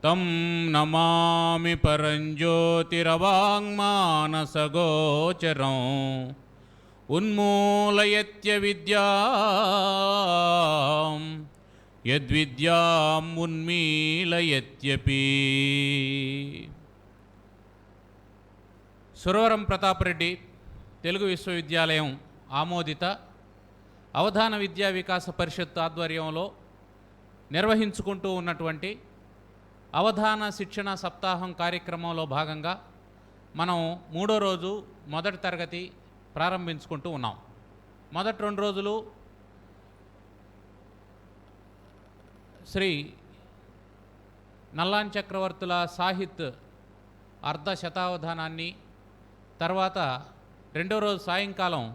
తం నమామి పరంజ్యోతిరవాంగ్మానసగోచరం ఉన్మూలయత్య విద్యాం యద్విద్యాం ఉన్మీలయత్యపి. సురవరం ప్రతాపరెడ్డి తెలుగు విశ్వవిద్యాలయం ఆమోదిత అవధాన విద్యా వికాస పరిషత్ ఆధ్వర్యంలో నిర్వహించుకుంటూ ఉన్నటువంటి అవధాన శిక్షణ సప్తాహం కార్యక్రమంలో భాగంగా మనం 3వ రోజు మొదటి తరగతి ప్రారంభించుకుంటూ ఉన్నాం. మొదటి 2 రోజులు శ్రీ నల్లాన్ చక్రవర్తుల సాహిత్ అర్ధ శతావధానాన్ని, తర్వాత 2వ రోజు సాయంకాలం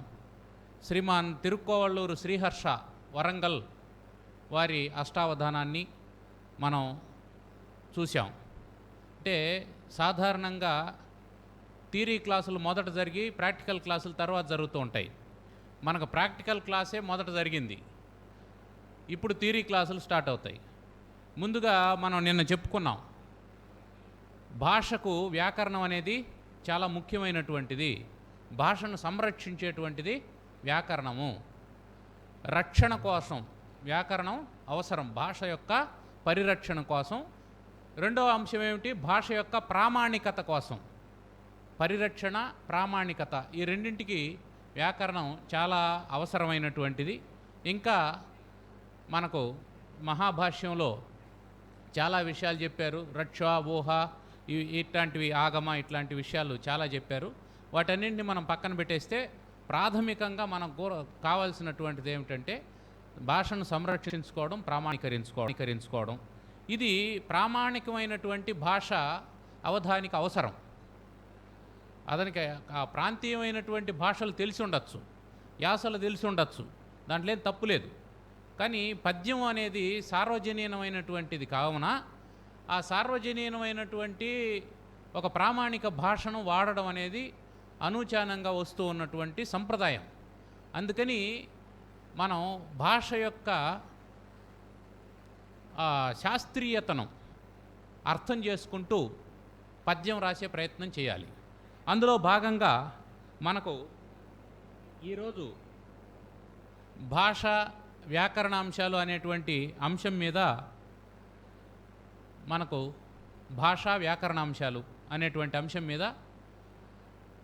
శ్రీమాన్ తిరుక్కోవళ్ళూరు శ్రీహర్ష వరంగల్ వారి అష్టావధానాన్ని మనం చూసాం. అంటే సాధారణంగా థియరీ క్లాసులు మొదట జరిగి ప్రాక్టికల్ క్లాసులు తర్వాత జరుగుతూ ఉంటాయి. మనకు ప్రాక్టికల్ క్లాసే మొదట జరిగింది, ఇప్పుడు థియరీ క్లాసులు స్టార్ట్ అవుతాయి. ముందుగా మనం నిన్న చెప్పుకున్నాం, భాషకు వ్యాకరణం అనేది చాలా ముఖ్యమైనటువంటిది. భాషను సంరక్షించేటువంటిది వ్యాకరణము. రక్షణ కోసం వ్యాకరణం అవసరం, భాష యొక్క పరిరక్షణ కోసం. రెండవ అంశం ఏమిటి? భాష యొక్క ప్రామాణికత కోసం. పరిరక్షణ, ప్రామాణికత, ఈ రెండింటికి వ్యాకరణం చాలా అవసరమైనటువంటిది. ఇంకా మనకు మహాభాష్యంలో చాలా విషయాలు చెప్పారు. రక్ష, ఊహ, ఇట్లాంటివి, ఆగమ, ఇట్లాంటి విషయాలు చాలా చెప్పారు. వాటన్నింటిని మనం పక్కన పెట్టేస్తే ప్రాథమికంగా మనకు కావాల్సినటువంటిది ఏమిటంటే భాషను సంరక్షించుకోవడం, ప్రామాణీకరించుకోవడం. ఇది ప్రామాణికమైనటువంటి భాష అవధానికి అవసరం. అతనికి ఆ ప్రాంతీయమైనటువంటి భాషలు తెలిసి ఉండొచ్చు, యాసలు తెలిసి ఉండొచ్చు, దాంట్లో ఏం తప్పు లేదు. కానీ పద్యం అనేది సార్వజనీనమైనటువంటిది కావున ఆ సార్వజనీనమైనటువంటి ఒక ప్రామాణిక భాషను వాడడం అనేది అనూచానంగా వస్తూ ఉన్నటువంటి సంప్రదాయం. అందుకని మనం భాష యొక్క శాస్త్రీయతను అర్థం చేసుకుంటూ పద్యం రాసే ప్రయత్నం చేయాలి. అందులో భాగంగా మనకు ఈరోజు భాష వ్యాకరణాంశాలు అనేటువంటి అంశం మీద మనకు భాషా వ్యాకరణాంశాలు అనేటువంటి అంశం మీద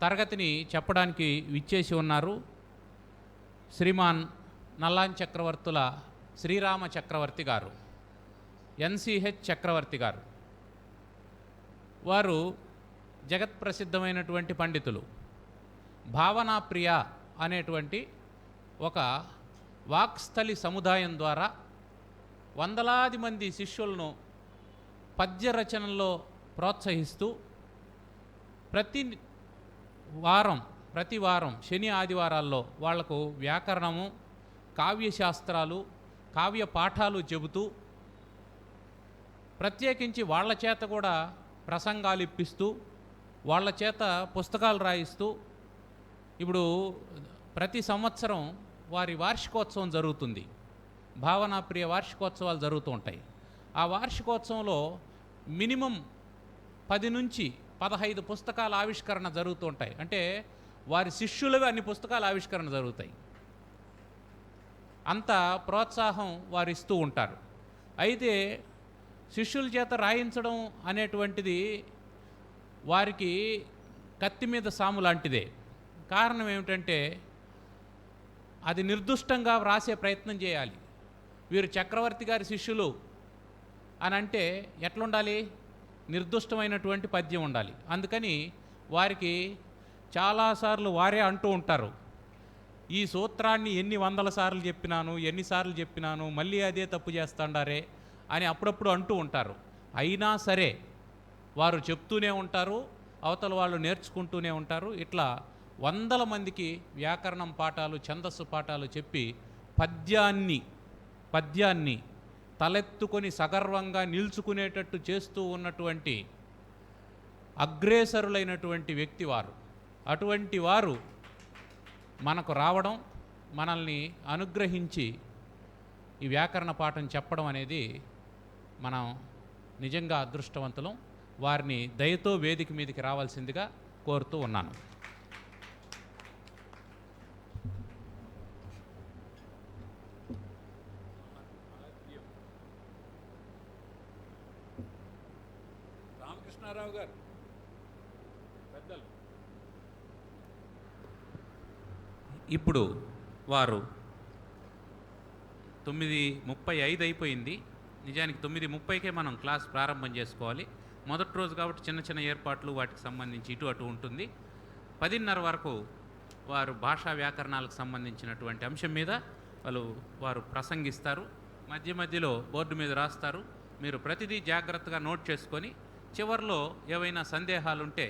తరగతిని చెప్పడానికి విచ్చేసి ఉన్నారు శ్రీమాన్ నల్లాన్ చక్రవర్తుల శ్రీరామ చక్రవర్తి గారు, ఎన్సిహెచ్ చక్రవర్తి గారు. వారు జగత్ప్రసిద్ధమైనటువంటి పండితులు. భావనాప్రియ అనేటువంటి ఒక వాక్స్థలి సముదాయం ద్వారా వందలాది మంది శిష్యులను పద్య రచనల్లో ప్రోత్సహిస్తూ ప్రతి వారం శని ఆదివారాల్లో వాళ్లకు వ్యాకరణము, కావ్యశాస్త్రాలు, కావ్య పాఠాలు చెబుతూ ప్రత్యేకించి వాళ్ళ చేత కూడా ప్రసంగాలు ఇప్పిస్తూ వాళ్ళ చేత పుస్తకాలు రాయిస్తూ ఇప్పుడు ప్రతి సంవత్సరం వారి వార్షికోత్సవం జరుగుతుంది. భావనాప్రియ వార్షికోత్సవాలు జరుగుతూ ఉంటాయి. ఆ వార్షికోత్సవంలో మినిమం 10 నుంచి 15 పుస్తకాల ఆవిష్కరణ జరుగుతూ ఉంటాయి. అంటే వారి శిష్యులవి అన్ని పుస్తకాల ఆవిష్కరణ జరుగుతాయి. అంత ప్రోత్సాహం వారు ఇస్తూ ఉంటారు. అయితే శిష్యుల చేత రాయించడం అనేటువంటిది వారికి కత్తి మీద సాము లాంటిదే. కారణం ఏమిటంటే అది నిర్దుష్టంగా వ్రాసే ప్రయత్నం చేయాలి. వీరు చక్రవర్తి గారి శిష్యులు అని అంటే ఎట్లుండాలి? నిర్దుష్టమైనటువంటి పద్యం ఉండాలి. అందుకని వారికి చాలాసార్లు వారే అంటూ ఉంటారు, ఈ సూత్రాన్ని ఎన్ని వందల సార్లు చెప్పినాను, ఎన్నిసార్లు చెప్పినాను, మళ్ళీ అదే తప్పు చేస్తాండారే అని అప్పుడప్పుడు అంటూ ఉంటారు. అయినా సరే వారు చెప్తూనే ఉంటారు, అవతల వాళ్ళు నేర్చుకుంటూనే ఉంటారు. ఇట్లా వందల మందికి వ్యాకరణం పాఠాలు, ఛందస్సు పాఠాలు చెప్పి పద్యాన్ని తలెత్తుకొని సగర్వంగా నిల్చుకునేటట్టు చేస్తూ ఉన్నటువంటి అగ్రేసరులైనటువంటి వ్యక్తి వారు. అటువంటి వారు మనకు రావడం, మనల్ని అనుగ్రహించి ఈ వ్యాకరణ పాఠం చెప్పడం అనేది మనం నిజంగా అదృష్టవంతులం. వారిని దయతో వేదిక మీదకి రావాల్సిందిగా కోరుతూ ఉన్నాను. రామకృష్ణారావు గారు పెద్దలు. ఇప్పుడు వారు 9:35 అయిపోయింది. నిజానికి 9:30కే మనం క్లాస్ ప్రారంభం చేసుకోవాలి. మొదటి రోజు కాబట్టి చిన్న చిన్న ఏర్పాట్లు వాటికి సంబంధించి ఇటు అటు ఉంటుంది. 10:30 వరకు వారు భాషా వ్యాకరణాలకు సంబంధించినటువంటి అంశం మీద వారు ప్రసంగిస్తారు. మధ్య మధ్యలో బోర్డు మీద రాస్తారు. మీరు ప్రతిదీ జాగ్రత్తగా నోట్ చేసుకొని చివరిలో ఏవైనా సందేహాలుంటే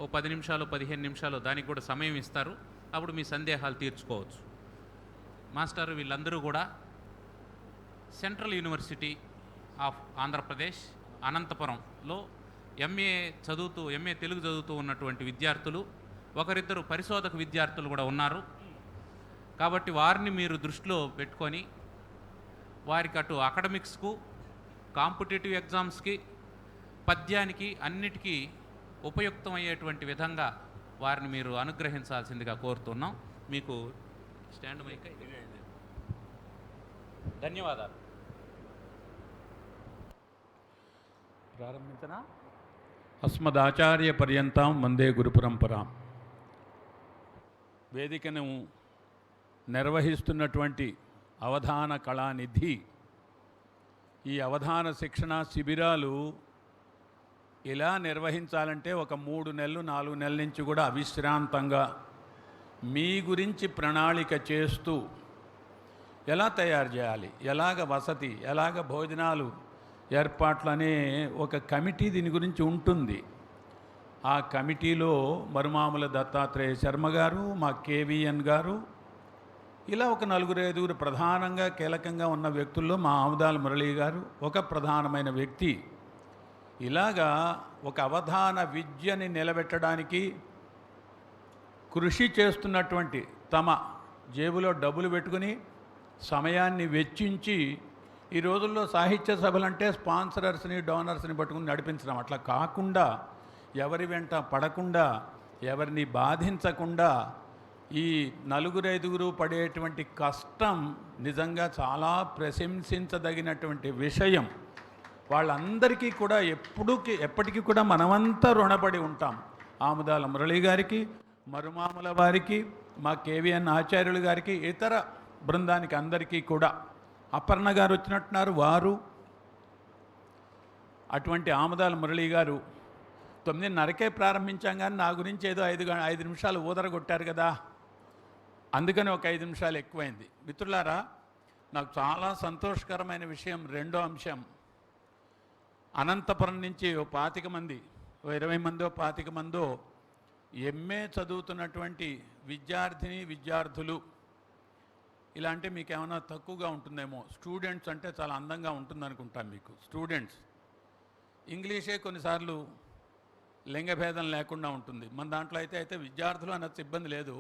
ఓ 10 నిమిషాలు 15 నిమిషాలు దానికి కూడా సమయం ఇస్తారు. అప్పుడు మీ సందేహాలు తీర్చుకోవచ్చు. మాస్టర్ వీళ్ళందరూ కూడా సెంట్రల్ యూనివర్సిటీ ఆఫ్ ఆంధ్రప్రదేశ్ అనంతపురంలో ఎంఏ తెలుగు చదువుతూ ఉన్నటువంటి విద్యార్థులు, ఒకరిద్దరు పరిశోధక విద్యార్థులు కూడా ఉన్నారు. కాబట్టి వారిని మీరు దృష్టిలో పెట్టుకొని వారికి అటు అకాడమిక్స్కు, కాంపిటేటివ్ ఎగ్జామ్స్కి, పద్యానికి అన్నిటికీ ఉపయుక్తమయ్యేటువంటి విధంగా వారిని మీరు అనుగ్రహించాల్సిందిగా కోరుతున్నాం. మీకు స్టాండ్ మైక్. ధన్యవాదాలు. ప్రారంభించనా? అస్మదాచార్య పర్యంతం వందే గురు పరంపరాం. వేదికను నిర్వహిస్తున్నటువంటి అవధాన కళానిధి, ఈ అవధాన శిక్షణ శిబిరాలు ఇలా నిర్వహించాలంటే ఒక 3 నెలలు 4 నెలల నుంచి కూడా అవిశ్రాంతంగా మీ గురించి ప్రణాళిక చేస్తూ ఎలా తయారు చేయాలి, ఎలాగ వసతి, ఎలాగ భోజనాలు ఏర్పాట్లు అనే ఒక కమిటీ దీని గురించి ఉంటుంది. ఆ కమిటీలో మరుమాముల దత్తాత్రేయ శర్మ గారు, మా కేవీఎన్ గారు, ఇలా ఒక 4-5 ప్రధానంగా కీలకంగా ఉన్న వ్యక్తుల్లో మా ఆముదాల మురళీ గారు ఒక ప్రధానమైన వ్యక్తి. ఇలాగా ఒక అవధాన విద్యని నిలబెట్టడానికి కృషి చేస్తున్నటువంటి, తమ జేబులో డబ్బులు పెట్టుకుని సమయాన్ని వెచ్చించి, ఈ రోజుల్లో సాహిత్య సభలంటే స్పాన్సరర్స్ని డోనర్స్ని పట్టుకుని నడిపించడం, అట్లా కాకుండా ఎవరి వెంట పడకుండా, ఎవరిని బాధించకుండా ఈ 4-5 పడేటువంటి కష్టం నిజంగా చాలా ప్రశంసించదగినటువంటి విషయం. వాళ్ళందరికీ కూడా ఎప్పటికీ కూడా మనమంతా రుణపడి ఉంటాం. ఆముదాల మురళి గారికి, మరుమాముల వారికి, మా కేవీఎన్ ఆచార్యులు గారికి, ఇతర బృందానికి అందరికీ కూడా. అపర్ణ గారు వచ్చినట్టున్నారు. వారు అటువంటి ఆముదాల మురళి గారు 9:30కే ప్రారంభించాం, కానీ నా గురించి ఏదో 5 నిమిషాలు ఊదరగొట్టారు కదా, అందుకని ఒక 5 నిమిషాలు ఎక్కువైంది. మిత్రులారా, నాకు చాలా సంతోషకరమైన విషయం, రెండో అంశం. అనంతపురం నుంచి ఓ 25 మంది, ఓ 20 మందో 25 మందో ఎంఏ చదువుతున్నటువంటి విద్యార్థులు. ఇలా అంటే మీకు ఏమైనా తక్కువగా ఉంటుందేమో. స్టూడెంట్స్ అంటే చాలా అందంగా ఉంటుందనుకుంటాం మీకు. స్టూడెంట్స్ ఇంగ్లీషే కొన్నిసార్లు లింగభేదం లేకుండా ఉంటుంది. మన దాంట్లో అయితే విద్యార్థులు అన్నది ఇబ్బంది లేదు.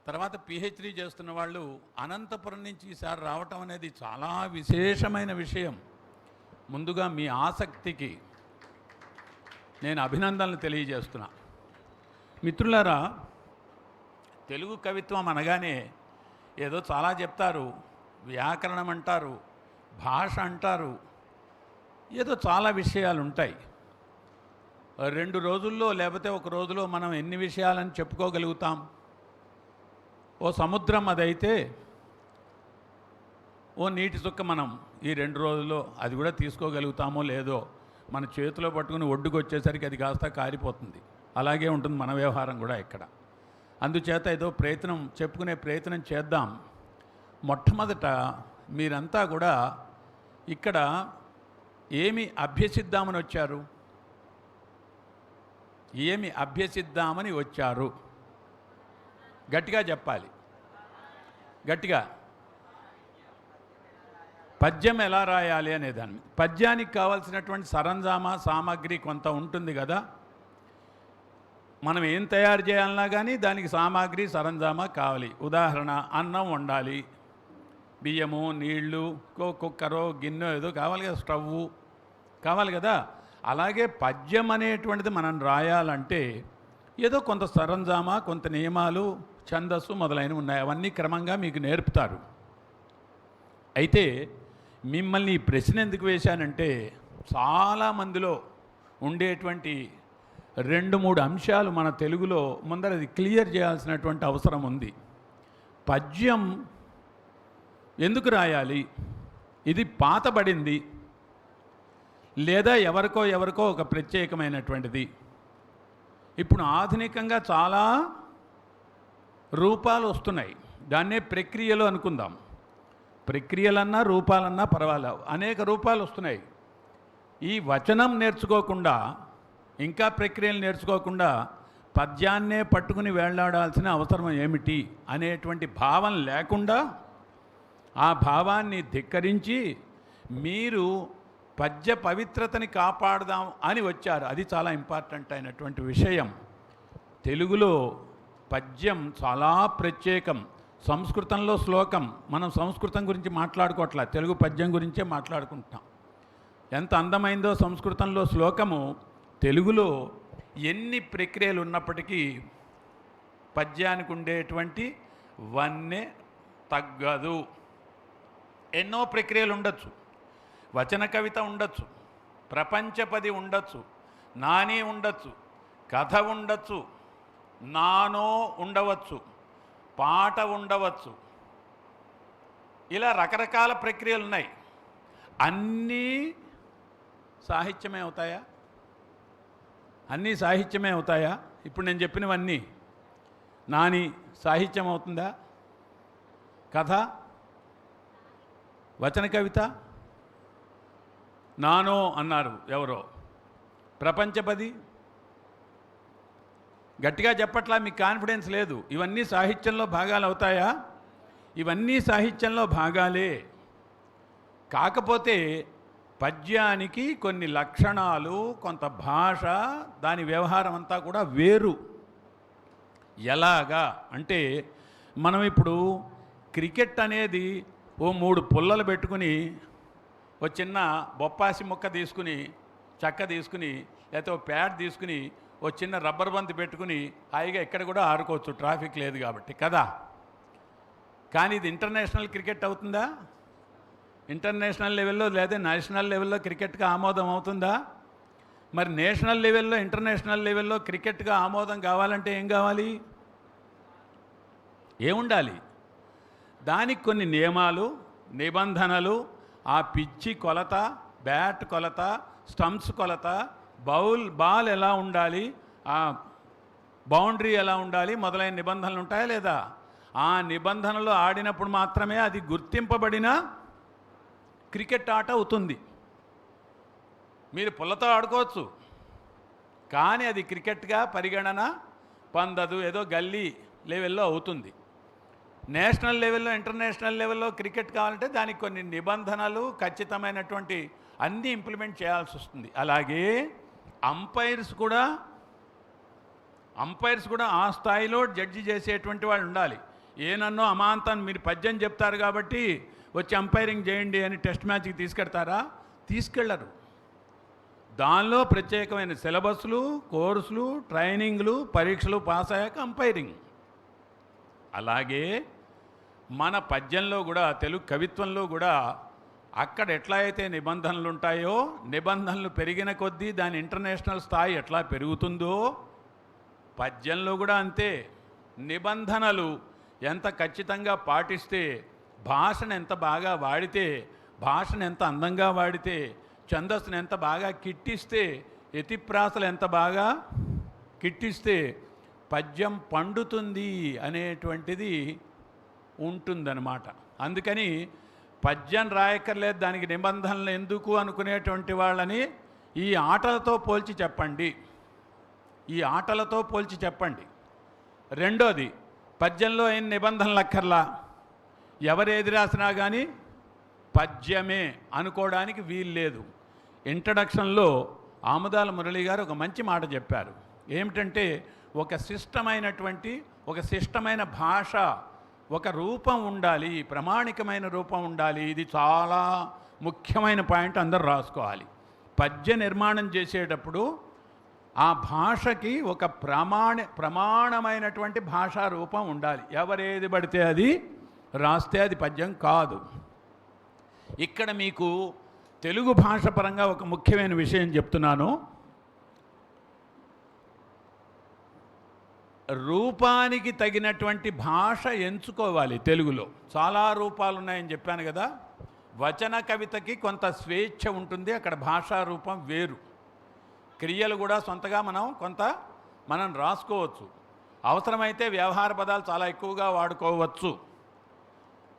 తర్వాత పిహెచ్డీ చేస్తున్న వాళ్ళు అనంతపురం నుంచి ఈసారి రావటం అనేది చాలా విశేషమైన విషయం. ముందుగా మీ ఆసక్తికి నేను అభినందనలు తెలియజేస్తున్నా. మిత్రులారా, తెలుగు కవిత్వం అనగానే ఏదో చాలా చెప్తారు, వ్యాకరణం అంటారు, భాష అంటారు, ఏదో చాలా విషయాలు ఉంటాయి. 2 రోజుల్లో లేకపోతే ఒక రోజులో మనం ఎన్ని విషయాలని చెప్పుకోగలుగుతాం? ఓ సముద్రం అదైతే ఓ నీటి చుక్క మనం ఈ 2 రోజుల్లో అది కూడా తీసుకోగలుగుతామో లేదో, మన చేతిలో పట్టుకుని ఒడ్డుకు వచ్చేసరికి అది కాస్త కారిపోతుంది. అలాగే ఉంటుంది మన వ్యవహారం కూడా ఇక్కడ. అందుచేత ఏదో చెప్పుకునే ప్రయత్నం చేద్దాం. మొట్టమొదట మీరంతా కూడా ఇక్కడ ఏమి అభ్యసిద్దామని వచ్చారు? ఏమి అభ్యసిద్దామని వచ్చారు? గట్టిగా చెప్పాలి, గట్టిగా. పద్యం ఎలా రాయాలి అనేదాన్ని. పద్యానికి కావాల్సినటువంటి సామాగ్రి కొంత ఉంటుంది కదా. మనం ఏం తయారు చేయాలన్నా కానీ దానికి సామాగ్రి సరంజామా కావాలి. ఉదాహరణ, అన్నం వండాలి, బియ్యము, నీళ్లు, కుక్కరో గిన్నె ఏదో కావాలి కదా, స్టవ్వు, కావాలి కదా. అలాగే పద్యం అనేటువంటిది మనం రాయాలంటే ఏదో కొంత సరంజామా, కొంత నియమాలు, ఛందస్సు మొదలైనవి ఉన్నాయి. అవన్నీ క్రమంగా మీకు నేర్పుతారు. అయితే మిమ్మల్ని ఈ ప్రశ్న ఎందుకు వేశానంటే, చాలామందిలో ఉండేటువంటి 2-3 అంశాలు మన తెలుగులో ముందర అది క్లియర్ చేయాల్సినటువంటి అవసరం ఉంది. పద్యం ఎందుకు రాయాలి? ఇది పాతబడింది, లేదా ఎవరికో ఒక ప్రత్యేకమైనటువంటిది. ఇప్పుడు ఆధునికంగా చాలా రూపాలు వస్తున్నాయి. దాన్నే ప్రక్రియలు అనుకుందాం. ప్రక్రియలన్నా రూపాలన్నా పర్వాలేదు, అనేక రూపాలు వస్తున్నాయి. ఈ వచనం నేర్చుకోకుండా, ఇంకా ప్రక్రియలు నేర్చుకోకుండా పద్యాన్నే పట్టుకుని వేళ్లాడాల్సిన అవసరం ఏమిటి అనేటువంటి భావం లేకుండా, ఆ భావాన్ని ధిక్కరించి మీరు పద్య పవిత్రతని కాపాడదాం అని వచ్చారు. అది చాలా ఇంపార్టెంట్ అయినటువంటి విషయం. తెలుగులో పద్యం చాలా ప్రత్యేకం. సంస్కృతంలో శ్లోకం, మనం సంస్కృతం గురించి మాట్లాడుకోవట్లా, తెలుగు పద్యం గురించే మాట్లాడుకుంటున్నాం. ఎంత అందమైందో సంస్కృతంలో శ్లోకము, తెలుగులో ఎన్ని ప్రక్రియలు ఉన్నప్పటికీ పద్యానికి ఉండేటువంటి వన్నె తగ్గదు. ఎన్నో ప్రక్రియలు ఉండొచ్చు, వచన కవిత ఉండొచ్చు, ప్రపంచపది ఉండొచ్చు, నాని ఉండొచ్చు, కథ ఉండొచ్చు, నానో ఉండవచ్చు, పాట ఉండవచ్చు. ఇలా రకరకాల ప్రక్రియలు ఉన్నాయి. అన్నీ సాహిత్యమే అవుతాయా? అన్నీ సాహిత్యమే అవుతాయా? ఇప్పుడు నేను చెప్పినవన్నీ నాని సాహిత్యం అవుతుందా? కథ, వచన కవిత, నానో అన్నారు ఎవరో, ప్రపంచపది, గట్టిగా చెప్పట్లా, మీకు కాన్ఫిడెన్స్ లేదు. ఇవన్నీ సాహిత్యంలో భాగాలు అవుతాయా? ఇవన్నీ సాహిత్యంలో భాగాలే. కాకపోతే పద్యానికి కొన్ని లక్షణాలు, కొంత భాష, దాని వ్యవహారం అంతా కూడా వేరు. ఎలాగా అంటే, మనం ఇప్పుడు క్రికెట్ అనేది ఓ 3 పుల్లలు పెట్టుకుని, ఓ చిన్న బొప్పాసి ముక్క తీసుకుని, చెక్క తీసుకుని, లేకపోతే ఓ ప్యాడ్ తీసుకుని, ఓ చిన్న రబ్బర్ బంతి పెట్టుకుని హాయిగా ఎక్కడ కూడా ఆడుకోవచ్చు, ట్రాఫిక్ లేదు కాబట్టి కదా. కానీ ఇది ఇంటర్నేషనల్ క్రికెట్ అవుతుందా? ఇంటర్నేషనల్ లెవెల్లో లేదా నేషనల్ లెవెల్లో క్రికెట్గా ఆమోదం అవుతుందా? మరి నేషనల్ లెవెల్లో, ఇంటర్నేషనల్ లెవెల్లో క్రికెట్గా ఆమోదం కావాలంటే ఏం కావాలి? ఏముండాలి? దానికి కొన్ని నియమాలు, నిబంధనలు, ఆ పిచ్చి కొలత, బ్యాట్ కొలత, స్టంప్స్ కొలత, బాల్ ఎలా ఉండాలి, ఆ బౌండరీ ఎలా ఉండాలి, మొదలైన నిబంధనలు ఉంటాయా లేదా? ఆ నిబంధనలు ఆడినప్పుడు మాత్రమే అది గుర్తింపబడిన క్రికెట్ ఆట అవుతుంది. మీరు పుల్లతో ఆడుకోవచ్చు, కానీ అది క్రికెట్గా పరిగణన పొందదు, ఏదో గల్లీ లెవెల్లో అవుతుంది. నేషనల్ లెవెల్లో, ఇంటర్నేషనల్ లెవెల్లో క్రికెట్ కావాలంటే దానికి కొన్ని నిబంధనలు, ఖచ్చితమైనటువంటి అన్నీ ఇంప్లిమెంట్ చేయాల్సి వస్తుంది. అలాగే అంపైర్స్ కూడా ఆ స్థాయిలో జడ్జి చేసేటువంటి వాళ్ళు ఉండాలి. ఏనన్నో అమాంతం మీరు పద్యం చెప్తారు కాబట్టి వచ్చి అంపైరింగ్ చేయండి అని టెస్ట్ మ్యాచ్కి తీసుకెళ్తారా? తీసుకెళ్లరు. దానిలో ప్రత్యేకమైన సిలబస్లు, కోర్సులు, ట్రైనింగ్లు, పరీక్షలు పాస్ అయ్యాక అంపైరింగ్. అలాగే మన పద్యంలో కూడా, తెలుగు కవిత్వంలో కూడా అక్కడ ఎట్లా అయితే నిబంధనలు ఉంటాయో, నిబంధనలు పెరిగిన కొద్దీ దాని ఇంటర్నేషనల్ స్థాయి ఎట్లా పెరుగుతుందో, పద్యంలో కూడా అంతే. నిబంధనలు ఎంత ఖచ్చితంగా పాటిస్తే, భాషను ఎంత బాగా వాడితే, భాషను ఎంత అందంగా వాడితే, ఛందస్సును ఎంత బాగా కిట్టిస్తే, యతిప్రాసలు ఎంత బాగా కిట్టిస్తే పద్యం పండుతుంది అనేటువంటిది ఉంటుందన్నమాట. అందుకని పద్యం రాయక్కర్లేదు, దానికి నిబంధనలు ఎందుకు అనుకునేటువంటి వాళ్ళని ఈ ఆటలతో పోల్చి చెప్పండి. ఈ ఆటలతో పోల్చి చెప్పండి. రెండోది, పద్యంలో ఏం నిబంధనలు అక్కర్లా, ఎవరు ఏది రాసినా కానీ పద్యమే అనుకోవడానికి వీలు లేదు. ఇంట్రడక్షన్లో ఆముదాల మురళి గారు ఒక మంచి మాట చెప్పారు. ఏమిటంటే, ఒక శిష్టమైన భాష, ఒక రూపం ఉండాలి, ప్రామాణికమైన రూపం ఉండాలి. ఇది చాలా ముఖ్యమైన పాయింట్, అందరూ రాసుకోవాలి. పద్య నిర్మాణం చేసేటప్పుడు ఆ భాషకి ఒక ప్రమాణమైనటువంటి భాషా రూపం ఉండాలి. ఎవరేది పడితే అది రాస్తే అది పద్యం కాదు. ఇక్కడ మీకు తెలుగు భాష పరంగా ఒక ముఖ్యమైన విషయం చెప్తున్నాను. రూపానికి తగినటువంటి భాష ఎంచుకోవాలి. తెలుగులో చాలా రూపాలు ఉన్నాయని చెప్పాను కదా. వచన కవితకి కొంత స్వేచ్ఛ ఉంటుంది, అక్కడ భాషా రూపం వేరు. క్రియలు కూడా సొంతగా మనం రాసుకోవచ్చు. అవసరమైతే వ్యవహార పదాలు చాలా ఎక్కువగా వాడుకోవచ్చు.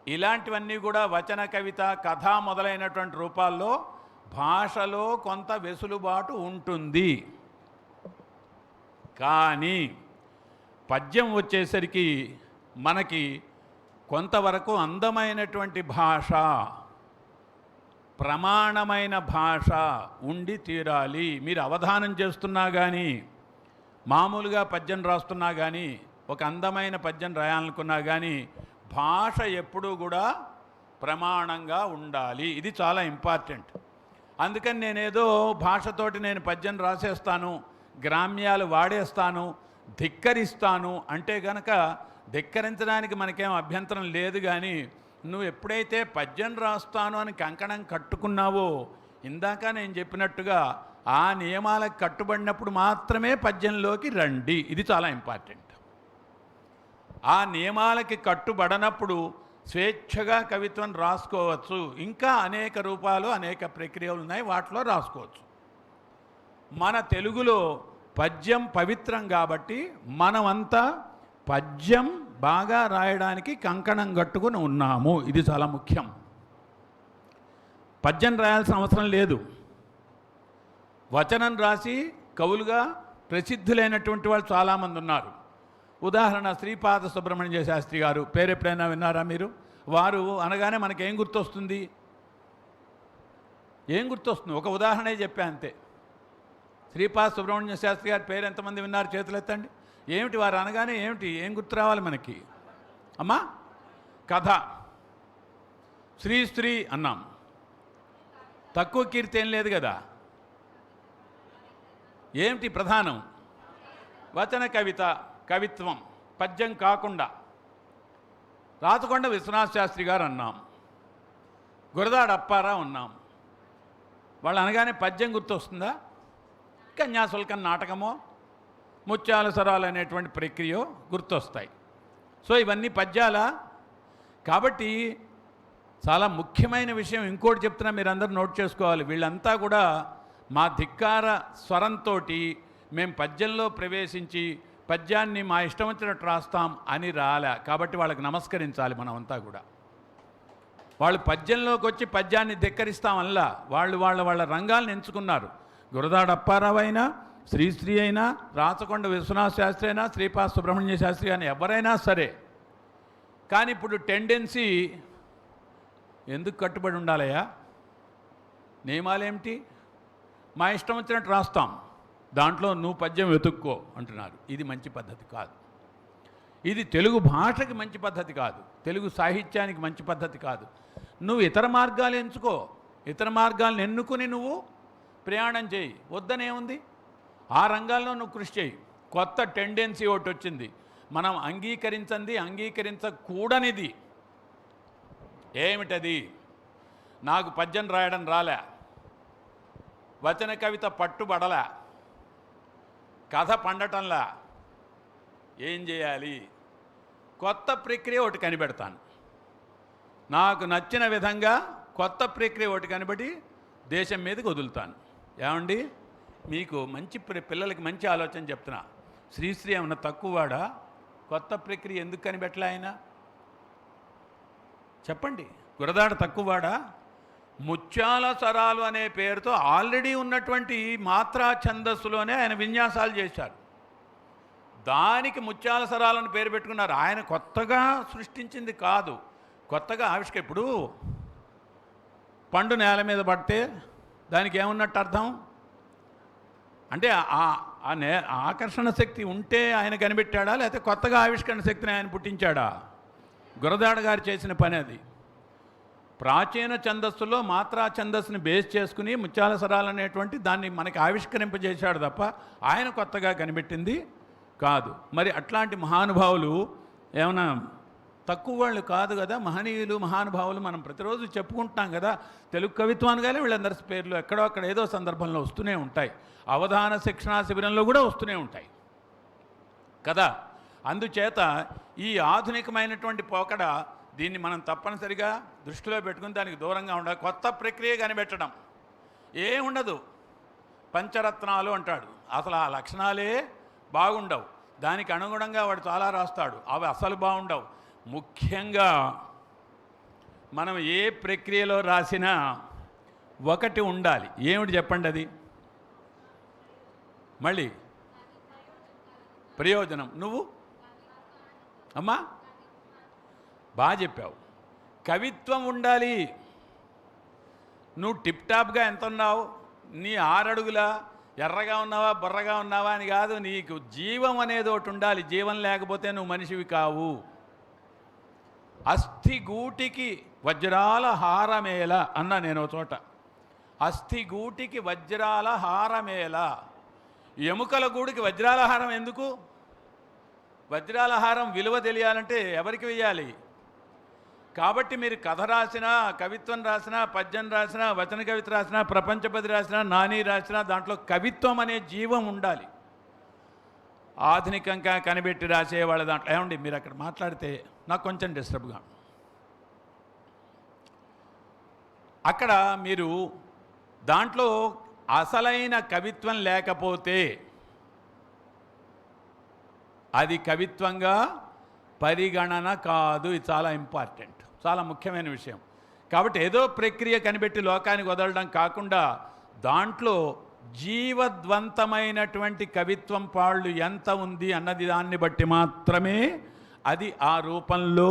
ఇలాంటివన్నీ కూడా వచన కవిత, కథ మొదలైనటువంటి రూపాల్లో భాషలో కొంత వెసులుబాటు ఉంటుంది. కానీ పద్యం వచ్చేసరికి మనకి కొంతవరకు అందమైనటువంటి భాష, ప్రమాణమైన భాష ఉండి తీరాలి. మీరు అవధానం చేస్తున్నా కానీ, మామూలుగా పద్యం రాస్తున్నా కానీ, ఒక అందమైన పద్యం రాయాలనుకున్నా కానీ భాష ఎప్పుడూ కూడా ప్రమాణంగా ఉండాలి. ఇది చాలా ఇంపార్టెంట్. అందుకని నేనేదో భాషతోటి నేను పద్యం రాసేస్తాను, గ్రామ్యాలు వాడేస్తాను, ధిక్కరిస్తాను అంటే కనుక ధిక్కరించడానికి మనకేం అభ్యంతరం లేదు. కానీ నువ్వు ఎప్పుడైతే పద్యం రాస్తాను అని కంకణం కట్టుకున్నావో, ఇందాక నేను చెప్పినట్టుగా ఆ నియమాలకు కట్టుబడినప్పుడు మాత్రమే పద్యంలోకి రండి. ఇది చాలా ఇంపార్టెంట్. ఆ నియమాలకి కట్టుబడనప్పుడు స్వేచ్ఛగా కవిత్వం రాసుకోవచ్చు. ఇంకా అనేక రూపాలు, అనేక ప్రక్రియలు ఉన్నాయి, వాటిలో రాసుకోవచ్చు. మన తెలుగులో పద్యం పవిత్రం కాబట్టి మనమంతా పద్యం బాగా రాయడానికి కంకణం కట్టుకుని ఉన్నాము. ఇది చాలా ముఖ్యం. పద్యం రాయాల్సిన అవసరం లేదు. వచనం రాసి కవులుగా ప్రసిద్ధులైనటువంటి వాళ్ళు చాలామంది ఉన్నారు. ఉదాహరణ శ్రీపాద సుబ్రహ్మణ్య శాస్త్రి గారు పేరు ఎప్పుడైనా విన్నారా మీరు? వారు అనగానే మనకేం గుర్తొస్తుంది? ఏం గుర్తొస్తుంది? ఒక ఉదాహరణే చెప్పా అంతే. శ్రీపాద సుబ్రహ్మణ్య శాస్త్రి గారి పేరు ఎంతమంది విన్నారు? చేతులు ఎత్తండి. ఏమిటి వారు అనగానే ఏమిటి, ఏం గుర్తు రావాలి మనకి? అమ్మా, కథ. శ్రీ అన్నాం, తక్కువ కీర్తి ఏం లేదు కదా. ఏమిటి ప్రధానం? వచన కవిత, కవిత్వం, పద్యం కాకుండా. రాచకొండ విశ్వనాథ శాస్త్రి గారు అన్నాం, గురదాడ అప్పారావు అన్నాం. వాళ్ళు అనగానే పద్యం గుర్తొస్తుందా? కన్యాశుల్కం నాటకమో, ముత్యాల సరాలు అనేటువంటి ప్రక్రియ గుర్తొస్తాయి. సో ఇవన్నీ పద్యాల. కాబట్టి చాలా ముఖ్యమైన విషయం ఇంకోటి చెప్తున్నా, మీరందరూ నోట్ చేసుకోవాలి. వీళ్ళంతా కూడా మా ధిక్కార స్వరంతో మేము పద్యంలో ప్రవేశించి పద్యాన్ని మా ఇష్టం వచ్చినట్టు రాస్తాం అని రాలే. కాబట్టి వాళ్ళకి నమస్కరించాలి మనమంతా కూడా. వాళ్ళు పద్యంలోకి వచ్చి పద్యాన్ని ధిక్కరిస్తామల్లా. వాళ్ళ రంగాలను ఎంచుకున్నారు. గురదాడ అప్పారావు అయినా, శ్రీశ్రీ అయినా, రాచకొండ విశ్వనాథ శాస్త్రి అయినా, శ్రీపాద సుబ్రహ్మణ్య శాస్త్రి అయినా, ఎవరైనా సరే. కానీ ఇప్పుడు టెండెన్సీ ఎందుకు కట్టుబడి ఉండాలయ్యా? నియమాలేమిటి? మా ఇష్టం వచ్చినట్టు రాస్తాం, దాంట్లో నువ్వు పద్యం వెతుక్కో అంటున్నారు. ఇది మంచి పద్ధతి కాదు. ఇది తెలుగు భాషకి మంచి పద్ధతి కాదు, తెలుగు సాహిత్యానికి మంచి పద్ధతి కాదు. నువ్వు ఇతర మార్గాలు ఎంచుకో, ఇతర మార్గాలను ఎన్నుకుని నువ్వు ప్రయాణం చేయి. వద్దనేముంది? ఆ రంగాల్లో నువ్వు కృషి చేయి. కొత్త టెండెన్సీ ఒకటి వచ్చింది, మనం అంగీకరించకూడనిది. ఏమిటది? నాకు పద్యం రాయడం రాలే, వచన కవిత పట్టుబడలే, కథ పండటంలా, ఏం చేయాలి? కొత్త ప్రక్రియ ఒకటి కనిపెడతాను. నాకు నచ్చిన విధంగా కొత్త ప్రక్రియ ఒకటి కనిపెట్టి దేశం మీదకి వదులుతాను. ఏమండి, మీకు మంచి పిల్లలకి మంచి ఆలోచన చెప్తున్నా. శ్రీశ్రీ ఏమన్నా తక్కువవాడా? కొత్త ప్రక్రియ ఎందుకు కనిపెట్టలే ఆయన? చెప్పండి. గురదాడ తక్కువవాడా? ముత్యాల సరాలు అనే పేరుతో ఆల్రెడీ ఉన్నటువంటి మాత్రా ఛందస్సులోనే ఆయన విన్యాసాలు చేశారు. దానికి ముత్యాల సరాలను పేరు పెట్టుకున్నారు. ఆయన కొత్తగా సృష్టించింది కాదు, కొత్తగా ఇప్పుడు పండు నేల మీద పడితే దానికి ఏమున్నట్టు అర్థం? అంటే ఆకర్షణ శక్తి ఉంటే ఆయన కనిపెట్టాడా, లేకపోతే కొత్తగా ఆవిష్కరణ శక్తిని ఆయన పుట్టించాడా? గురదాడ గారు చేసిన పని అది. ప్రాచీన ఛందస్సులో మాత్రా ఛందస్సుని బేస్ చేసుకుని ముత్యాల సరాలు అనేటువంటి దాన్ని మనకి ఆవిష్కరింపజేశాడు తప్ప ఆయన కొత్తగా కనిపెట్టింది కాదు. మరి అట్లాంటి మహానుభావులు ఏమైనా తక్కువ వాళ్ళు కాదు కదా, మహనీయులు మహానుభావులు మనం ప్రతిరోజు చెప్పుకుంటున్నాం కదా. తెలుగు కవిత్వానిగానే వీళ్ళందరి పేర్లు ఎక్కడో అక్కడ ఏదో సందర్భంలో వస్తూనే ఉంటాయి. అవధాన శిక్షణా శిబిరంలో కూడా వస్తూనే ఉంటాయి కదా. అందుచేత ఈ ఆధునికమైనటువంటి పోకడ దీన్ని మనం తప్పనిసరిగా దృష్టిలో పెట్టుకుని దానికి దూరంగా ఉండాలి. కొత్త ప్రక్రియ కనిపెట్టడం ఏముండదు. పంచరత్నాలు అంటాడు, అసలు ఆ లక్షణాలే బాగుండవు. దానికి అనుగుణంగా వాడు చాలా రాస్తాడు, అవి అసలు బాగుండవు. ముఖ్యంగా మనం ఏ ప్రక్రియలో రాసినా ఒకటి ఉండాలి. ఏమిటి చెప్పండి అది? మళ్ళీ ప్రయోజనం. నువ్వు అమ్మా బాగా చెప్పావు. కవిత్వం ఉండాలి. నువ్వు టిప్ టాప్గా ఎంత ఉన్నావు, నీ 6 అడుగుల ఎర్రగా ఉన్నావా బొర్రగా ఉన్నావా అని కాదు, నీకు జీవం అనేది ఒకటి ఉండాలి. జీవం లేకపోతే నువ్వు మనిషివి కావు. అస్థిగూటికి వజ్రాల హారమేల అన్నా నేను ఒక చోట. అస్థిగూటికి వజ్రాల హారమేల. ఎముకల గూడికి వజ్రాల హారం ఎందుకు? వజ్రాల హారం విలువ తెలియాలంటే ఎవరికి వెయ్యాలి? కాబట్టి మీరు కథ రాసినా, కవిత్వం రాసినా, పద్యం రాసినా, వచన కవిత రాసినా, ప్రపంచపది రాసినా, నాని రాసినా దాంట్లో కవిత్వం అనే జీవం ఉండాలి. ఆధునికంగా కనిపెట్టి రాసేవాళ్ళ దాంట్లో ఏమండి మీరు అక్కడ మాట్లాడితే నాకు కొంచెం డిస్టర్బ్గా. అక్కడ మీరు దాంట్లో అసలైన కవిత్వం లేకపోతే అది కవిత్వంగా పరిగణన కాదు. ఇది చాలా ఇంపార్టెంట్, చాలా ముఖ్యమైన విషయం. కాబట్టి ఏదో ప్రక్రియ కనిపెట్టి లోకానికి వదలడం కాకుండా దాంట్లో జీవద్వంతమైనటువంటి కవిత్వం పాళ్ళు ఎంత ఉంది అన్నది దాన్ని బట్టి మాత్రమే అది ఆ రూపంలో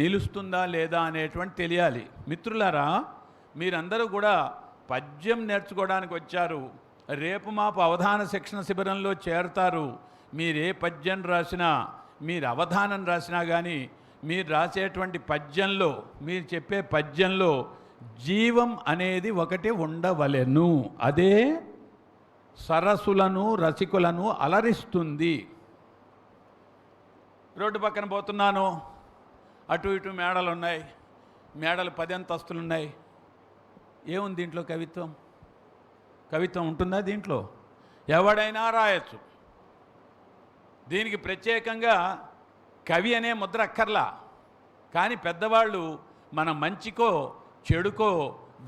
నిలుస్తుందా లేదా అనేటువంటి తెలియాలి. మిత్రులారా, మీరందరూ కూడా పద్యం నేర్చుకోవడానికి వచ్చారు. రేపు మాపు అవధాన శిక్షణ శిబిరంలో చేరతారు. మీరే పద్యం రాసినా, మీరు అవధానం రాసినా కానీ మీరు రాసేటువంటి పద్యంలో, మీరు చెప్పే పద్యంలో జీవం అనేది ఒకటి ఉండవలెను. అదే సరసులను రసికులను అలరిస్తుంది. రోడ్డు పక్కన పోతున్నాను, అటు ఇటు మేడలు ఉన్నాయి, మేడలు 10 అంతస్తులు ఉన్నాయి. ఏముంది దీంట్లో? కవిత్వం. కవిత్వం ఉంటుందా దీంట్లో? ఎవడైనా రాయొచ్చు. దీనికి ప్రత్యేకంగా కవి అనే ముద్ర అక్కర్లా. కానీ పెద్దవాళ్ళు మన మంచికో చెడుకో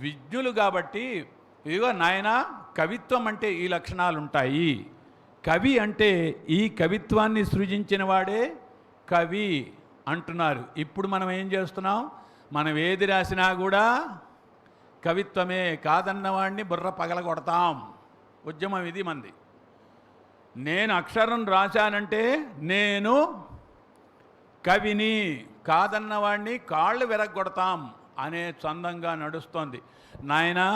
విజ్ఞులు కాబట్టి, ఇదిగో నాయనా కవిత్వం అంటే ఈ లక్షణాలు ఉంటాయి. కవి అంటే ఈ కవిత్వాన్ని సృజించిన వాడే కవి అంటున్నారు. ఇప్పుడు మనం ఏం చేస్తున్నాం? మనం ఏది రాసినా కూడా కవిత్వమే. కాదన్నవాడిని బుర్ర పగలగొడతాం. ఉద్యమం ఇది మంది. నేను అక్షరం రాశానంటే నేను కవిని, కాదన్నవాడిని కాళ్ళు విరగొడతాం అనే చందంగా నడుస్తోంది. నాయనా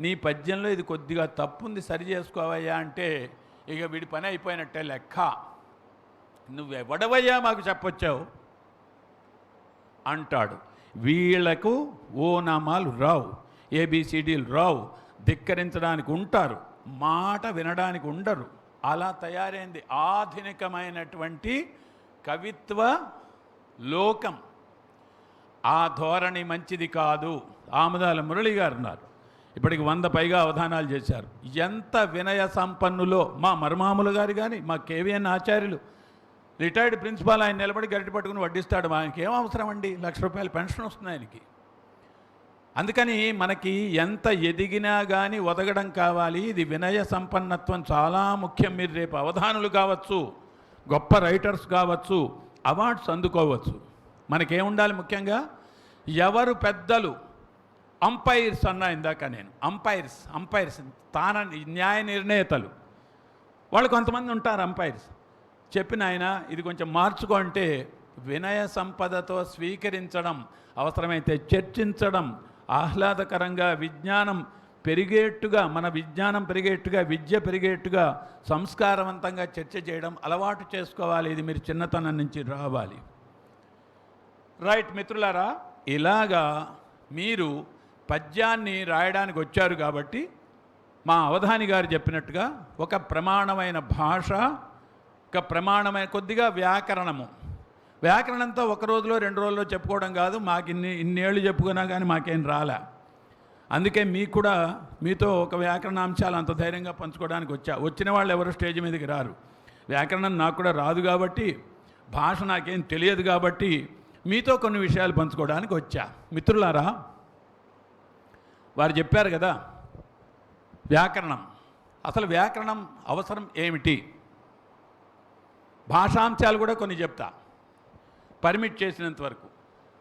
నీ పద్యంలో ఇది కొద్దిగా తప్పుంది, సరి చేసుకోవయ్యా అంటే ఇక వీడి పని అయిపోయినట్టే లెక్క. నువ్వెవడవయ్యా మాకు చెప్పొచ్చావు అంటాడు. వీళ్లకు ఓనామాలు రావు, ఏబిసిడీలు రావు, ధిక్కరించడానికి ఉంటారు, మాట వినడానికి ఉండరు. అలా తయారైంది ఆధునికమైనటువంటి కవిత్వ లోకం. ఆ ధోరణి మంచిది కాదు. ఆముదాల మురళి గారు ఉన్నారు, ఇప్పటికి 100 పైగా అవధానాలు చేశారు. ఎంత వినయ సంపన్నులో మా మరుమాములు గారు కానీ, మా కేవీఎన్ ఆచార్యులు రిటైర్డ్ ప్రిన్సిపాల్, ఆయన నిలబడి గరిటి పట్టుకుని వడ్డిస్తాడు. ఆయనకి ఏం అవసరం అండి? ₹1,00,000 పెన్షన్ వస్తుంది ఆయనకి. అందుకని మనకి ఎంత ఎదిగినా కానీ ఒదగడం కావాలి. ఇది వినయ సంపన్నత్వం చాలా ముఖ్యం. మీరు రేపు అవధానులు కావచ్చు, గొప్ప రైటర్స్ కావచ్చు, అవార్డ్స్ అందుకోవచ్చు. మనకేముండాలి ముఖ్యంగా? ఎవరు పెద్దలు? అంపైర్స్ అన్నా ఇందాక నేను. అంపైర్స్ తాన న్యాయ నిర్ణేతలు వాళ్ళు కొంతమంది ఉంటారు. అంపైర్స్ చెప్పిన ఆయన ఇది కొంచెం మార్చుకో అంటే వినయ సంపదతో స్వీకరించడం, అవసరమైతే చర్చించడం, ఆహ్లాదకరంగా విజ్ఞానం పెరిగేట్టుగా, మన విజ్ఞానం పెరిగేట్టుగా, విద్య పెరిగేట్టుగా సంస్కారవంతంగా చర్చ చేయడం అలవాటు చేసుకోవాలి. ఇది మీరు చిన్నతనం నుంచి రావాలి. రైట్ మిత్రులారా, ఇలాగా మీరు పద్యాన్ని రాయడానికి వచ్చారు కాబట్టి మా అవధాని గారు చెప్పినట్టుగా ఒక ప్రమాణమైన భాష, ఒక ప్రమాణమైన కొద్దిగా వ్యాకరణంతో ఒక రోజులో 2 రోజుల్లో చెప్పుకోవడం కాదు. మాకు ఇన్నేళ్ళు చెప్పుకున్నా కానీ మాకేం రాలే. అందుకే మీకు కూడా మీతో ఒక వ్యాకరణాంశాలు అంత ధైర్యంగా పంచుకోవడానికి వచ్చిన వాళ్ళు ఎవరు స్టేజ్ మీదకి రారు. వ్యాకరణం నాకు కూడా రాదు కాబట్టి, భాష నాకేం తెలియదు కాబట్టి మీతో కొన్ని విషయాలు పంచుకోవడానికి వచ్చా. మిత్రులారా, వారు చెప్పారు కదా వ్యాకరణం. అసలు వ్యాకరణం అవసరం ఏమిటి? భాషాంశాలు కూడా కొన్ని చెప్తా, పర్మిట్ చేసినంత వరకు.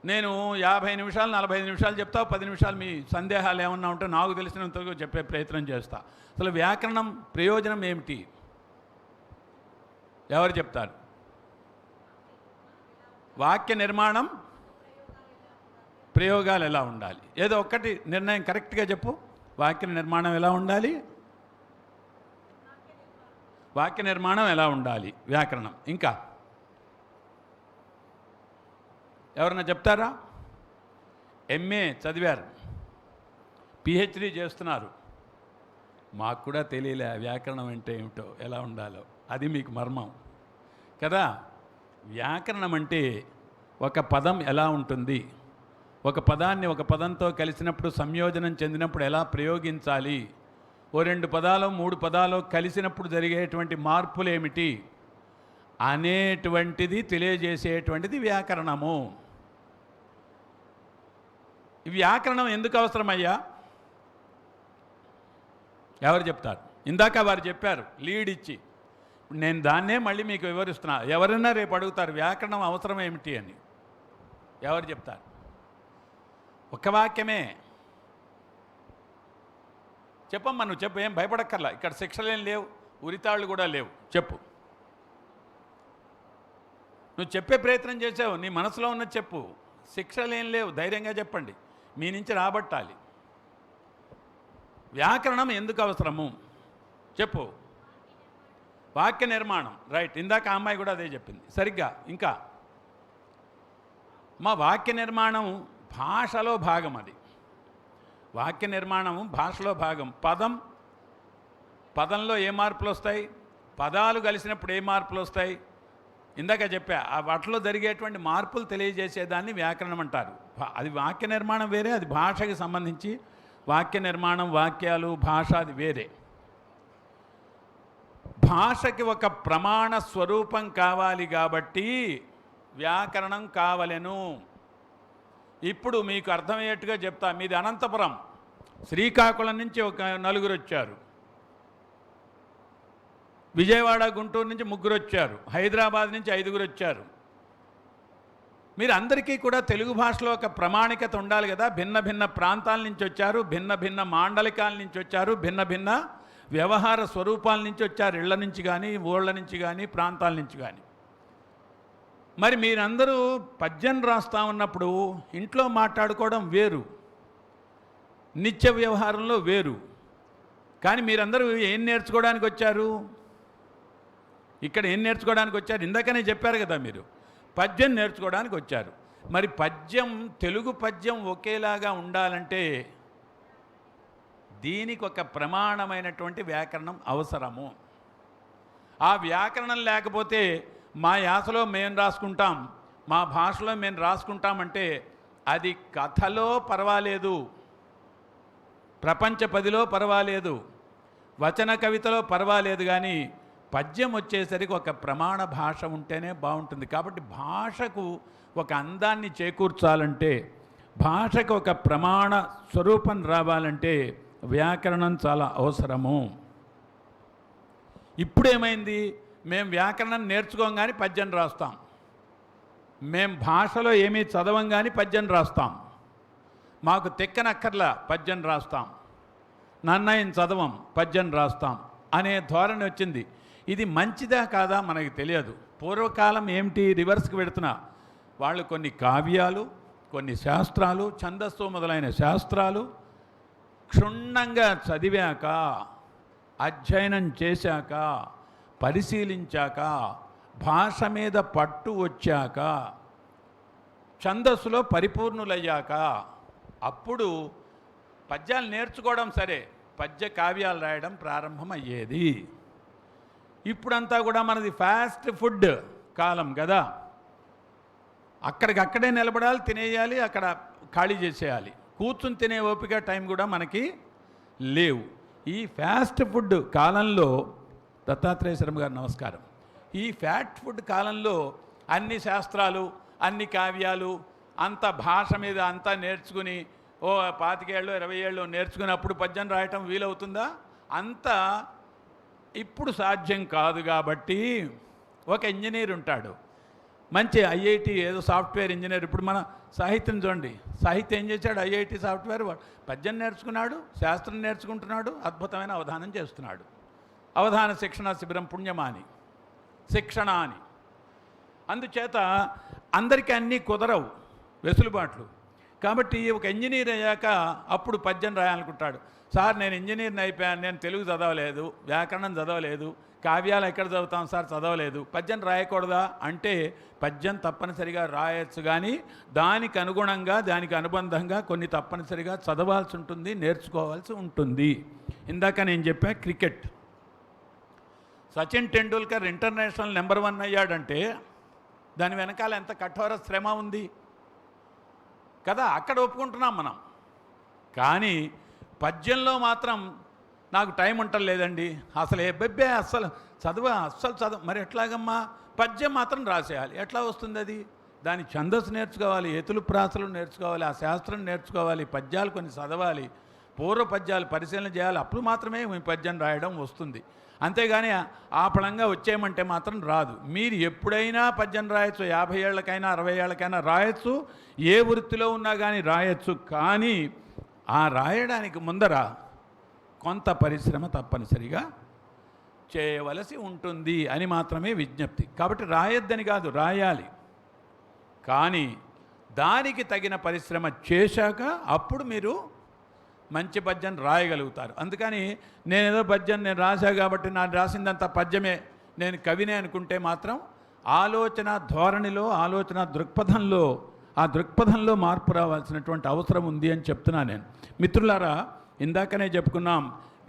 నేను 50 నిమిషాలు 45 నిమిషాలు చెప్తా, 10 నిమిషాలు మీ సందేహాలు ఏమన్నా ఉంటే నాకు తెలిసినంతవరకు చెప్పే ప్రయత్నం చేస్తా. అసలు వ్యాకరణం ప్రయోజనం ఏమిటి? ఎవరు చెప్తారు? వాక్య నిర్మాణం, ప్రయోగాలు ఎలా ఉండాలి? ఏదో ఒక్కటి నిర్ణయం కరెక్ట్గా చెప్పు. వాక్య నిర్మాణం ఎలా ఉండాలి? వాక్య నిర్మాణం ఎలా ఉండాలి? వ్యాకరణం. ఇంకా ఎవరన్నా చెప్తారా? ఎంఏ చదివారు, పిహెచ్డి చేస్తున్నారు, మాకు కూడా తెలియలే వ్యాకరణం అంటే ఏమిటో, ఎలా ఉండాలో. అది మీకు మర్మం కదా. వ్యాకరణం అంటే ఒక పదం ఎలా ఉంటుంది, ఒక పదాన్ని ఒక పదంతో కలిసినప్పుడు సంయోజనం చెందినప్పుడు ఎలా ప్రయోగించాలి, ఓ 2 పదాలు 3 పదాలు కలిసినప్పుడు జరిగేటువంటి మార్పులు ఏమిటి అనేటువంటిది తెలియజేసేటువంటిది వ్యాకరణము. ఈ వ్యాకరణం ఎందుకు అవసరమయ్యా? ఎవరు చెప్తారు? ఇందాక వారు చెప్పారు లీడ్ ఇచ్చి. నేను దాన్నే మళ్ళీ మీకు వివరిస్తున్నా. ఎవరైనా రేపు అడుగుతారు వ్యాకరణం అవసరం ఏమిటి అని. ఎవరు చెప్తారు? ఒక వాక్యమే చెప్పమ్మా, నువ్వు చెప్పు, ఏం భయపడక్కర్లా. ఇక్కడ శిక్షలేం లేవు, ఉరితాళ్ళు కూడా లేవు. చెప్పు, నువ్వు చెప్పే ప్రయత్నం చేసావు, నీ మనసులో ఉన్నది చెప్పు. శిక్షలేం లేవు, ధైర్యంగా చెప్పండి, మీ నుంచి రాబట్టాలి. వ్యాకరణం ఎందుకు అవసరము చెప్పు. వాక్య నిర్మాణం, రైట్. ఇందాక ఆ అమ్మాయి కూడా అదే చెప్పింది సరిగ్గా. ఇంకా మా వాక్య నిర్మాణం భాషలో భాగం. అది వాక్య నిర్మాణం భాషలో భాగం. పదంలో ఏ మార్పులు వస్తాయి, పదాలు కలిసినప్పుడు ఏ మార్పులు వస్తాయి, ఇందాక చెప్పా. ఆ వాటిలో జరిగేటువంటి మార్పులు తెలియజేసేదాన్ని వ్యాకరణం అంటారు. అది వాక్య నిర్మాణం వేరే, అది భాషకి సంబంధించి. వాక్య నిర్మాణం, వాక్యాలు, భాష అది వేరే. భాషకి ఒక ప్రమాణ స్వరూపం కావాలి కాబట్టి వ్యాకరణం కావలెను. ఇప్పుడు మీకు అర్థమయ్యేట్టుగా చెప్తా. మీది అనంతపురం, శ్రీకాకుళం నుంచి ఒక 4 వచ్చారు, విజయవాడ గుంటూరు నుంచి 3 వచ్చారు, హైదరాబాద్ నుంచి 5 వచ్చారు. మీరు అందరికీ కూడా తెలుగు భాషలో ఒక ప్రామాణికత ఉండాలి కదా. భిన్న భిన్న ప్రాంతాల నుంచి వచ్చారు, భిన్న భిన్న మాండలికాల నుంచి వచ్చారు, భిన్న భిన్న వ్యవహార స్వరూపాల నుంచి వచ్చారు, ఇళ్ల నుంచి కానీ ఊళ్ళ నుంచి కానీ ప్రాంతాల నుంచి కానీ. మరి మీరందరూ పద్యం రాస్తా ఉన్నప్పుడు ఇంట్లో మాట్లాడుకోవడం వేరు, నిత్య వ్యవహారంలో వేరు. కానీ మీరందరూ ఏం నేర్చుకోవడానికి వచ్చారు? ఇక్కడ ఏం నేర్చుకోవడానికి వచ్చారు? ఇందాకనే చెప్పారు కదా, మీరు పద్యం నేర్చుకోవడానికి వచ్చారు. మరి పద్యం, తెలుగు పద్యం ఒకేలాగా ఉండాలంటే దీనికి ఒక ప్రమాణమైనటువంటి వ్యాకరణం అవసరము. ఆ వ్యాకరణం లేకపోతే మా యాసలో మేము రాసుకుంటాం, మా భాషలో మేము రాసుకుంటామంటే అది కథలో పర్వాలేదు, ప్రపంచ పదిలో పర్వాలేదు, వచన కవితలో పర్వాలేదు, కానీ పద్యం వచ్చేసరికి ఒక ప్రమాణ భాష ఉంటేనే బాగుంటుంది. కాబట్టి భాషకు ఒక అందాన్ని చేకూర్చాలంటే, భాషకు ఒక ప్రమాణ స్వరూపం రావాలంటే వ్యాకరణం చాలా అవసరము. ఇప్పుడేమైంది? మేము వ్యాకరణం నేర్చుకోం కానీ పద్యం రాస్తాం, మేము భాషలో ఏమీ చదవం కానీ పద్యం రాస్తాం, మాకు తెక్కనక్కర్లా పద్యం రాస్తాం, నన్నయం చదవం పద్యం రాస్తాం అనే ధోరణి వచ్చింది. ఇది మంచిదా కాదా మనకి తెలియదు. పూర్వకాలం ఏమిటి, రివర్స్కి పెడుతున్నా. వాళ్ళు కొన్ని కావ్యాలు, కొన్ని శాస్త్రాలు, ఛందస్సు మొదలైన శాస్త్రాలు క్షుణ్ణంగా చదివాక, అధ్యయనం చేశాక, పరిశీలించాక, భాష మీద పట్టు వచ్చాక, ఛందస్సులో పరిపూర్ణులయ్యాక అప్పుడు పద్యాలు నేర్చుకోవడం సరే, పద్య కావ్యాలు రాయడం ప్రారంభమయ్యేది. ఇప్పుడంతా కూడా మనది ఫాస్ట్ ఫుడ్ కాలం కదా, అక్కడికక్కడే నిలబడాలి, తినేయాలి, అక్కడ ఖాళీ చేసేయాలి. కూర్చుని తినే ఓపిక టైం కూడా మనకి లేవు. ఈ ఫాస్ట్ ఫుడ్ కాలంలో, దత్తాత్రేయ శర్మ గారు నమస్కారం, ఈ ఫాస్ట్ ఫుడ్ కాలంలో అన్ని శాస్త్రాలు, అన్ని కావ్యాలు, అంత భాష మీద అంతా నేర్చుకుని 25 ఏళ్ళు 20 ఏళ్ళు నేర్చుకున్నప్పుడు పద్యం రాయటం వీలవుతుందా? అంతా ఇప్పుడు సాధ్యం కాదు. కాబట్టి ఒక ఇంజనీర్ ఉంటాడు, మంచి ఐఐటి ఏదో సాఫ్ట్వేర్ ఇంజనీర్. ఇప్పుడు మన సాహిత్యం చూడండి, సాహిత్యం ఏం చేశాడు? ఐఐటి సాఫ్ట్వేర్ పద్యం నేర్చుకున్నాడు, శాస్త్రం నేర్చుకుంటున్నాడు, అద్భుతమైన అవధానం చేస్తున్నాడు. అవధాన శిక్షణ శిబిరం పుణ్యమాని శిక్షణ అని. అందుచేత అందరికీ అన్నీ కుదరవు, వెసులుబాట్లు. కాబట్టి ఒక ఇంజనీర్ అయ్యాక అప్పుడు పద్యం రాయాలనుకుంటాడు. సార్ నేను ఇంజనీర్ని అయిపోయాను, నేను తెలుగు చదవలేదు, వ్యాకరణం చదవలేదు, కావ్యాలు ఎక్కడ చదువుతాం సార్, చదవలేదు, పద్యం రాయకూడదా అంటే పద్యం తప్పనిసరిగా రాయొచ్చు, కానీ దానికి అనుగుణంగా దానికి అనుబంధంగా కొన్ని తప్పనిసరిగా చదవాల్సి ఉంటుంది, నేర్చుకోవాల్సి ఉంటుంది. ఇందాక నేను చెప్పా cricket, Sachin Tendulkar international number 1 అయ్యాడంటే దాని వెనకాల ఎంత కఠోర శ్రమ ఉంది కదా, అక్కడ ఒప్పుకుంటున్నాం మనం. కానీ పద్యంలో మాత్రం నాకు టైం ఉంటలేదండి, అసలు ఎబ్బెబ్బే అస్సలు చదువు మరి ఎట్లాగమ్మా? పద్యం మాత్రం రాసేయాలి. ఎట్లా వస్తుంది అది? దాని ఛందస్సు నేర్చుకోవాలి, ఎతులు ప్రాసలు నేర్చుకోవాలి, ఆ శాస్త్రం నేర్చుకోవాలి, పద్యాలు కొన్ని చదవాలి, పూర్వ పద్యాలు పరిశీలన చేయాలి, అప్పుడు మాత్రమే మీ పద్యం రాయడం వస్తుంది. అంతేగాని ఆపళంగా వచ్చేయమంటే మాత్రం రాదు. మీరు ఎప్పుడైనా పద్యం రాయొచ్చు, 50 ఏళ్ళకైనా 60 ఏళ్ళకైనా రాయొచ్చు, ఏ వృత్తిలో ఉన్నా కానీ రాయొచ్చు. కానీ ఆ రాయడానికి ముందర కొంత పరిశ్రమ తప్పనిసరిగా చేయవలసి ఉంటుంది అని మాత్రమే విజ్ఞప్తి. కాబట్టి రాయొద్దని కాదు, రాయాలి, కానీ దానికి తగిన పరిశ్రమ చేశాక అప్పుడు మీరు మంచి పద్యం రాయగలుగుతారు. అందుకని నేనేదో పద్యం నేను రాశా కాబట్టి నాకు రాసిందంత పద్యమే, నేను కవినే అనుకుంటే మాత్రం ఆలోచన ధోరణిలో, ఆలోచన దృక్పథంలో, ఆ దృక్పథంలో మార్పు రావాల్సినటువంటి అవసరం ఉంది అని చెప్తున్నా నేను. మిత్రులారా, ఇందాకనే చెప్పుకున్నాం,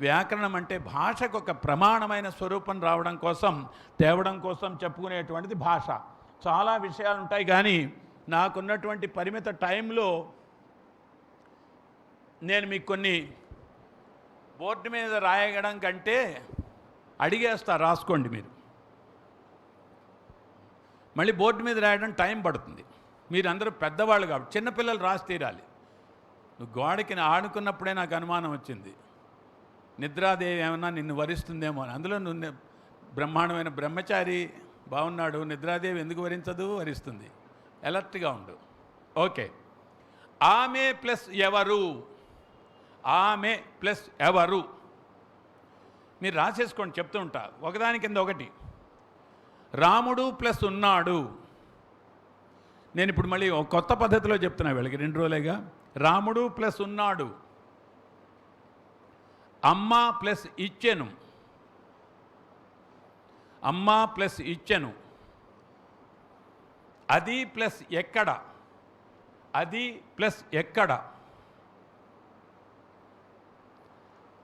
వ్యాకరణం అంటే భాషకు ఒక ప్రమాణమైన స్వరూపం రావడం కోసం, తేవడం కోసం చెప్పుకునేటువంటిది భాష. చాలా విషయాలు ఉంటాయి, కానీ నాకున్నటువంటి పరిమిత టైంలో నేను మీకు కొన్ని బోర్డు మీద రాయడం కంటే అడిగేస్తా, రాసుకోండి మీరు. మళ్ళీ బోర్డు మీద రాయడం టైం పడుతుంది, మీరందరూ పెద్దవాళ్ళు కాబట్టి. చిన్నపిల్లలు రాసి తీరాలి. నువ్వు గోడకి ఆడుకున్నప్పుడే నాకు అనుమానం వచ్చింది, నిద్రాదేవి ఏమన్నా నిన్ను వరిస్తుందేమో అని. అందులో నువ్వు బ్రహ్మాండమైన బ్రహ్మచారి బాగున్నాడు, నిద్రాదేవి ఎందుకు వరించదు? వరిస్తుంది. అలర్ట్గా ఉండు. ఓకే. ఆమె ప్లస్ ఎవరు, ఆమె ప్లస్ ఎవరు మీరు రాసేసుకోండి, చెప్తూ ఉంటా ఒకదాని కింద ఒకటి. రాముడు ప్లస్ ఉన్నాడు. నేను ఇప్పుడు మళ్ళీ ఒక కొత్త పద్ధతిలో చెప్తున్నా వీళ్ళకి, 2 రోజులేగా. రాముడు ప్లస్ ఉన్నాడు. అమ్మ ప్లస్ ఇచ్చెను, అమ్మ ప్లస్ ఇచ్చెను. అది ప్లస్ ఎక్కడ, అది ప్లస్ ఎక్కడ.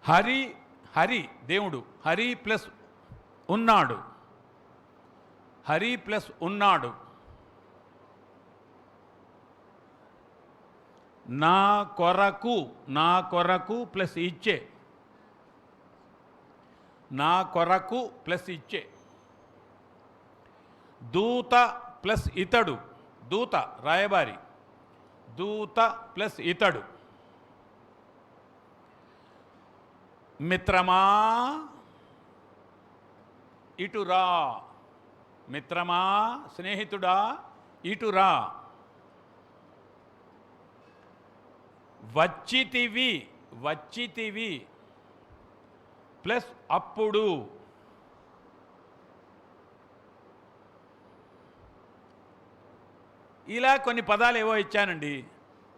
హరి, హరి దేవుడు, హరి ప్లస్ ఉన్నాడు, హరి ప్లస్ ఉన్నాడు. నా కొరకు, నా కొరకు ప్లస్ ఇచ్చే, నా కొరకు ప్లస్ ఇచ్చే. దూత ప్లస్ ఇతడు, దూత రాయబారి, దూత ప్లస్ ఇతడు. మిత్రమా ఇటురా, మిత్రమా స్నేహితుడా ఇటురా. వచ్చితివి, వచ్చితివి ప్లస్ అప్పుడు. ఇలా కొన్ని పదాలు ఏవో ఇచ్చానండి,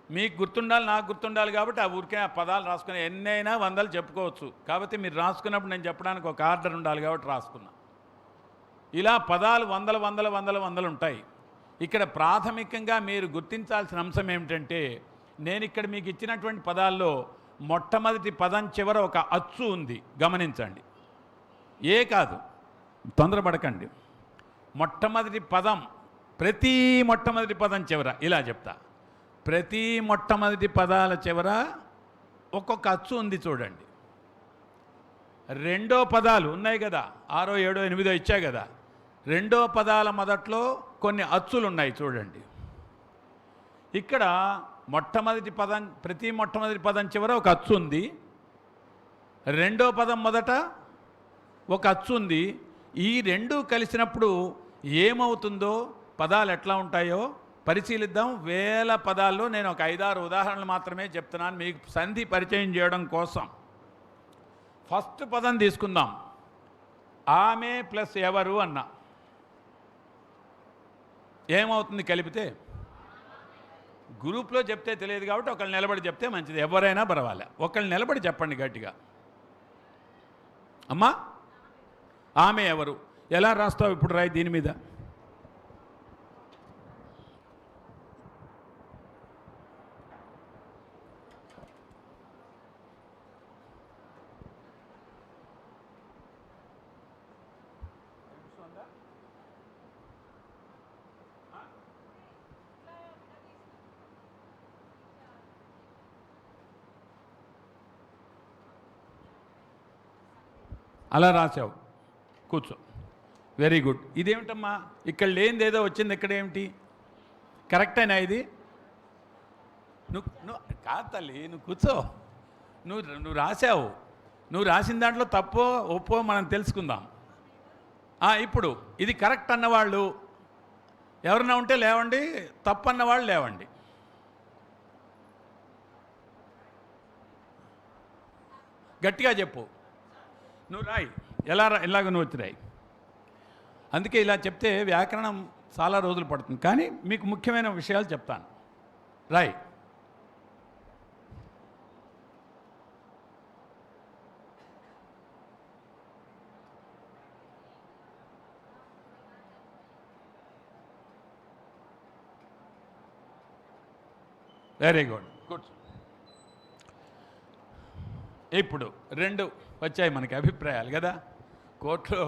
మీకు గుర్తుండాలి, నాకు గుర్తుండాలి కాబట్టి ఆ ఊరికే ఆ పదాలు రాసుకుని ఎన్నైనా 100 చెప్పుకోవచ్చు. కాబట్టి మీరు రాసుకున్నప్పుడు నేను చెప్పడానికి ఒక ఆర్డర్ ఉండాలి కాబట్టి రాసుకున్నా. ఇలా పదాలు 100 ఉంటాయి. ఇక్కడ ప్రాథమికంగా మీరు గుర్తించాల్సిన అంశం ఏమిటంటే, నేను ఇక్కడ మీకు ఇచ్చినటువంటి పదాల్లో మొట్టమొదటి పదం చివర ఒక అచ్చు ఉంది, గమనించండి. ఏ కాదు, తొందరపడకండి. మొట్టమొదటి పదం, ప్రతి మొట్టమొదటి పదం చివర ఇలా చెప్తా, ప్రతి మొట్టమొదటి పదాల చివర ఒక్కొక్క అచ్చు ఉంది చూడండి. రెండో పదాలు ఉన్నాయి కదా, 6, 7, 8 ఇచ్చా కదా, రెండో పదాల మొదట్లో కొన్ని అచ్చులు ఉన్నాయి చూడండి. ఇక్కడ మొట్టమొదటి పదం, ప్రతి మొట్టమొదటి పదం చివర ఒక అచ్చు ఉంది, రెండో పదం మొదట ఒక అచ్చు ఉంది. ఈ రెండు కలిసినప్పుడు ఏమవుతుందో, పదాలు ఎట్లా ఉంటాయో పరిశీలిద్దాం. వేల పదాల్లో నేను ఒక 5-6 ఉదాహరణలు మాత్రమే చెప్తున్నాను మీకు సంధి పరిచయం చేయడం కోసం. ఫస్ట్ పదం తీసుకుందాం, ఆమె ప్లస్ ఎవరు అన్న ఏమవుతుంది కలిపితే? గ్రూప్లో చెప్తే తెలియదు కాబట్టి ఒకళ్ళు నిలబడి చెప్తే మంచిది, ఎవరైనా పర్వాలే. ఒకళ్ళు నిలబడి చెప్పండి గట్టిగా. అమ్మా ఆమె ఎవరు ఎలా రాస్తావు ఇప్పుడు? రాయి దీని మీద. అలా రాసావు, కూర్చో. Very good. ఇదేమిటమ్మా ఇక్కడ లేనిది ఏదో వచ్చింది, ఇక్కడ ఏమిటి? కరెక్టేనా ఇది? నువ్వు కాదు తల్లి, నువ్వు కూర్చో. నువ్వు రాసావు, నువ్వు రాసిన దాంట్లో తప్పో ఒప్పో మనం తెలుసుకుందాం. ఇప్పుడు ఇది కరెక్ట్ అన్నవాళ్ళు ఎవరన్నా ఉంటే లేవండి, తప్పు అన్నవాళ్ళు లేవండి. గట్టిగా చెప్పు. నువ్వు రాయి, ఎలాగ నువ్వు వచ్చి రాయి. అందుకే ఇలా చెప్తే వ్యాకరణం చాలా రోజులు పడుతుంది, కానీ మీకు ముఖ్యమైన విషయాలు చెప్తాను. రాయి. Very good, good. ఇప్పుడు 2 వచ్చాయి మనకి అభిప్రాయాలు కదా. కోర్టులో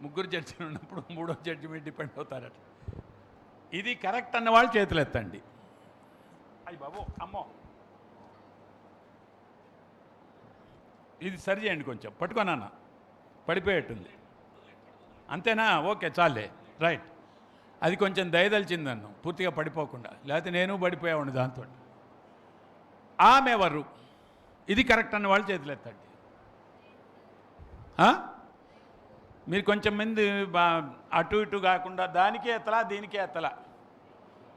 3 జడ్జిలు ఉన్నప్పుడు 3వ జడ్జి మీద డిపెండ్ అవుతారట. ఇది కరెక్ట్ అన్న వాళ్ళు చేతులు ఎత్తండి. అయ్యి బాబు, అమ్మో, ఇది సరి చేయండి కొంచెం. పట్టుకోనన్న, పడిపోయేట్టుంది. అంతేనా? ఓకే, చాలే, రైట్. అది కొంచెం దయదలిచింది నన్ను, పూర్తిగా పడిపోకుండా, లేకపోతే నేను పడిపోయావుండి దాంతో. ఆమె ఎవరు? ఇది కరెక్ట్ అన్న వాళ్ళు చేతులు ఎత్తండి. మీరు కొంచెం మంది అటు ఇటు కాకుండా దానికే ఎత్తలా దీనికే ఎత్తలా,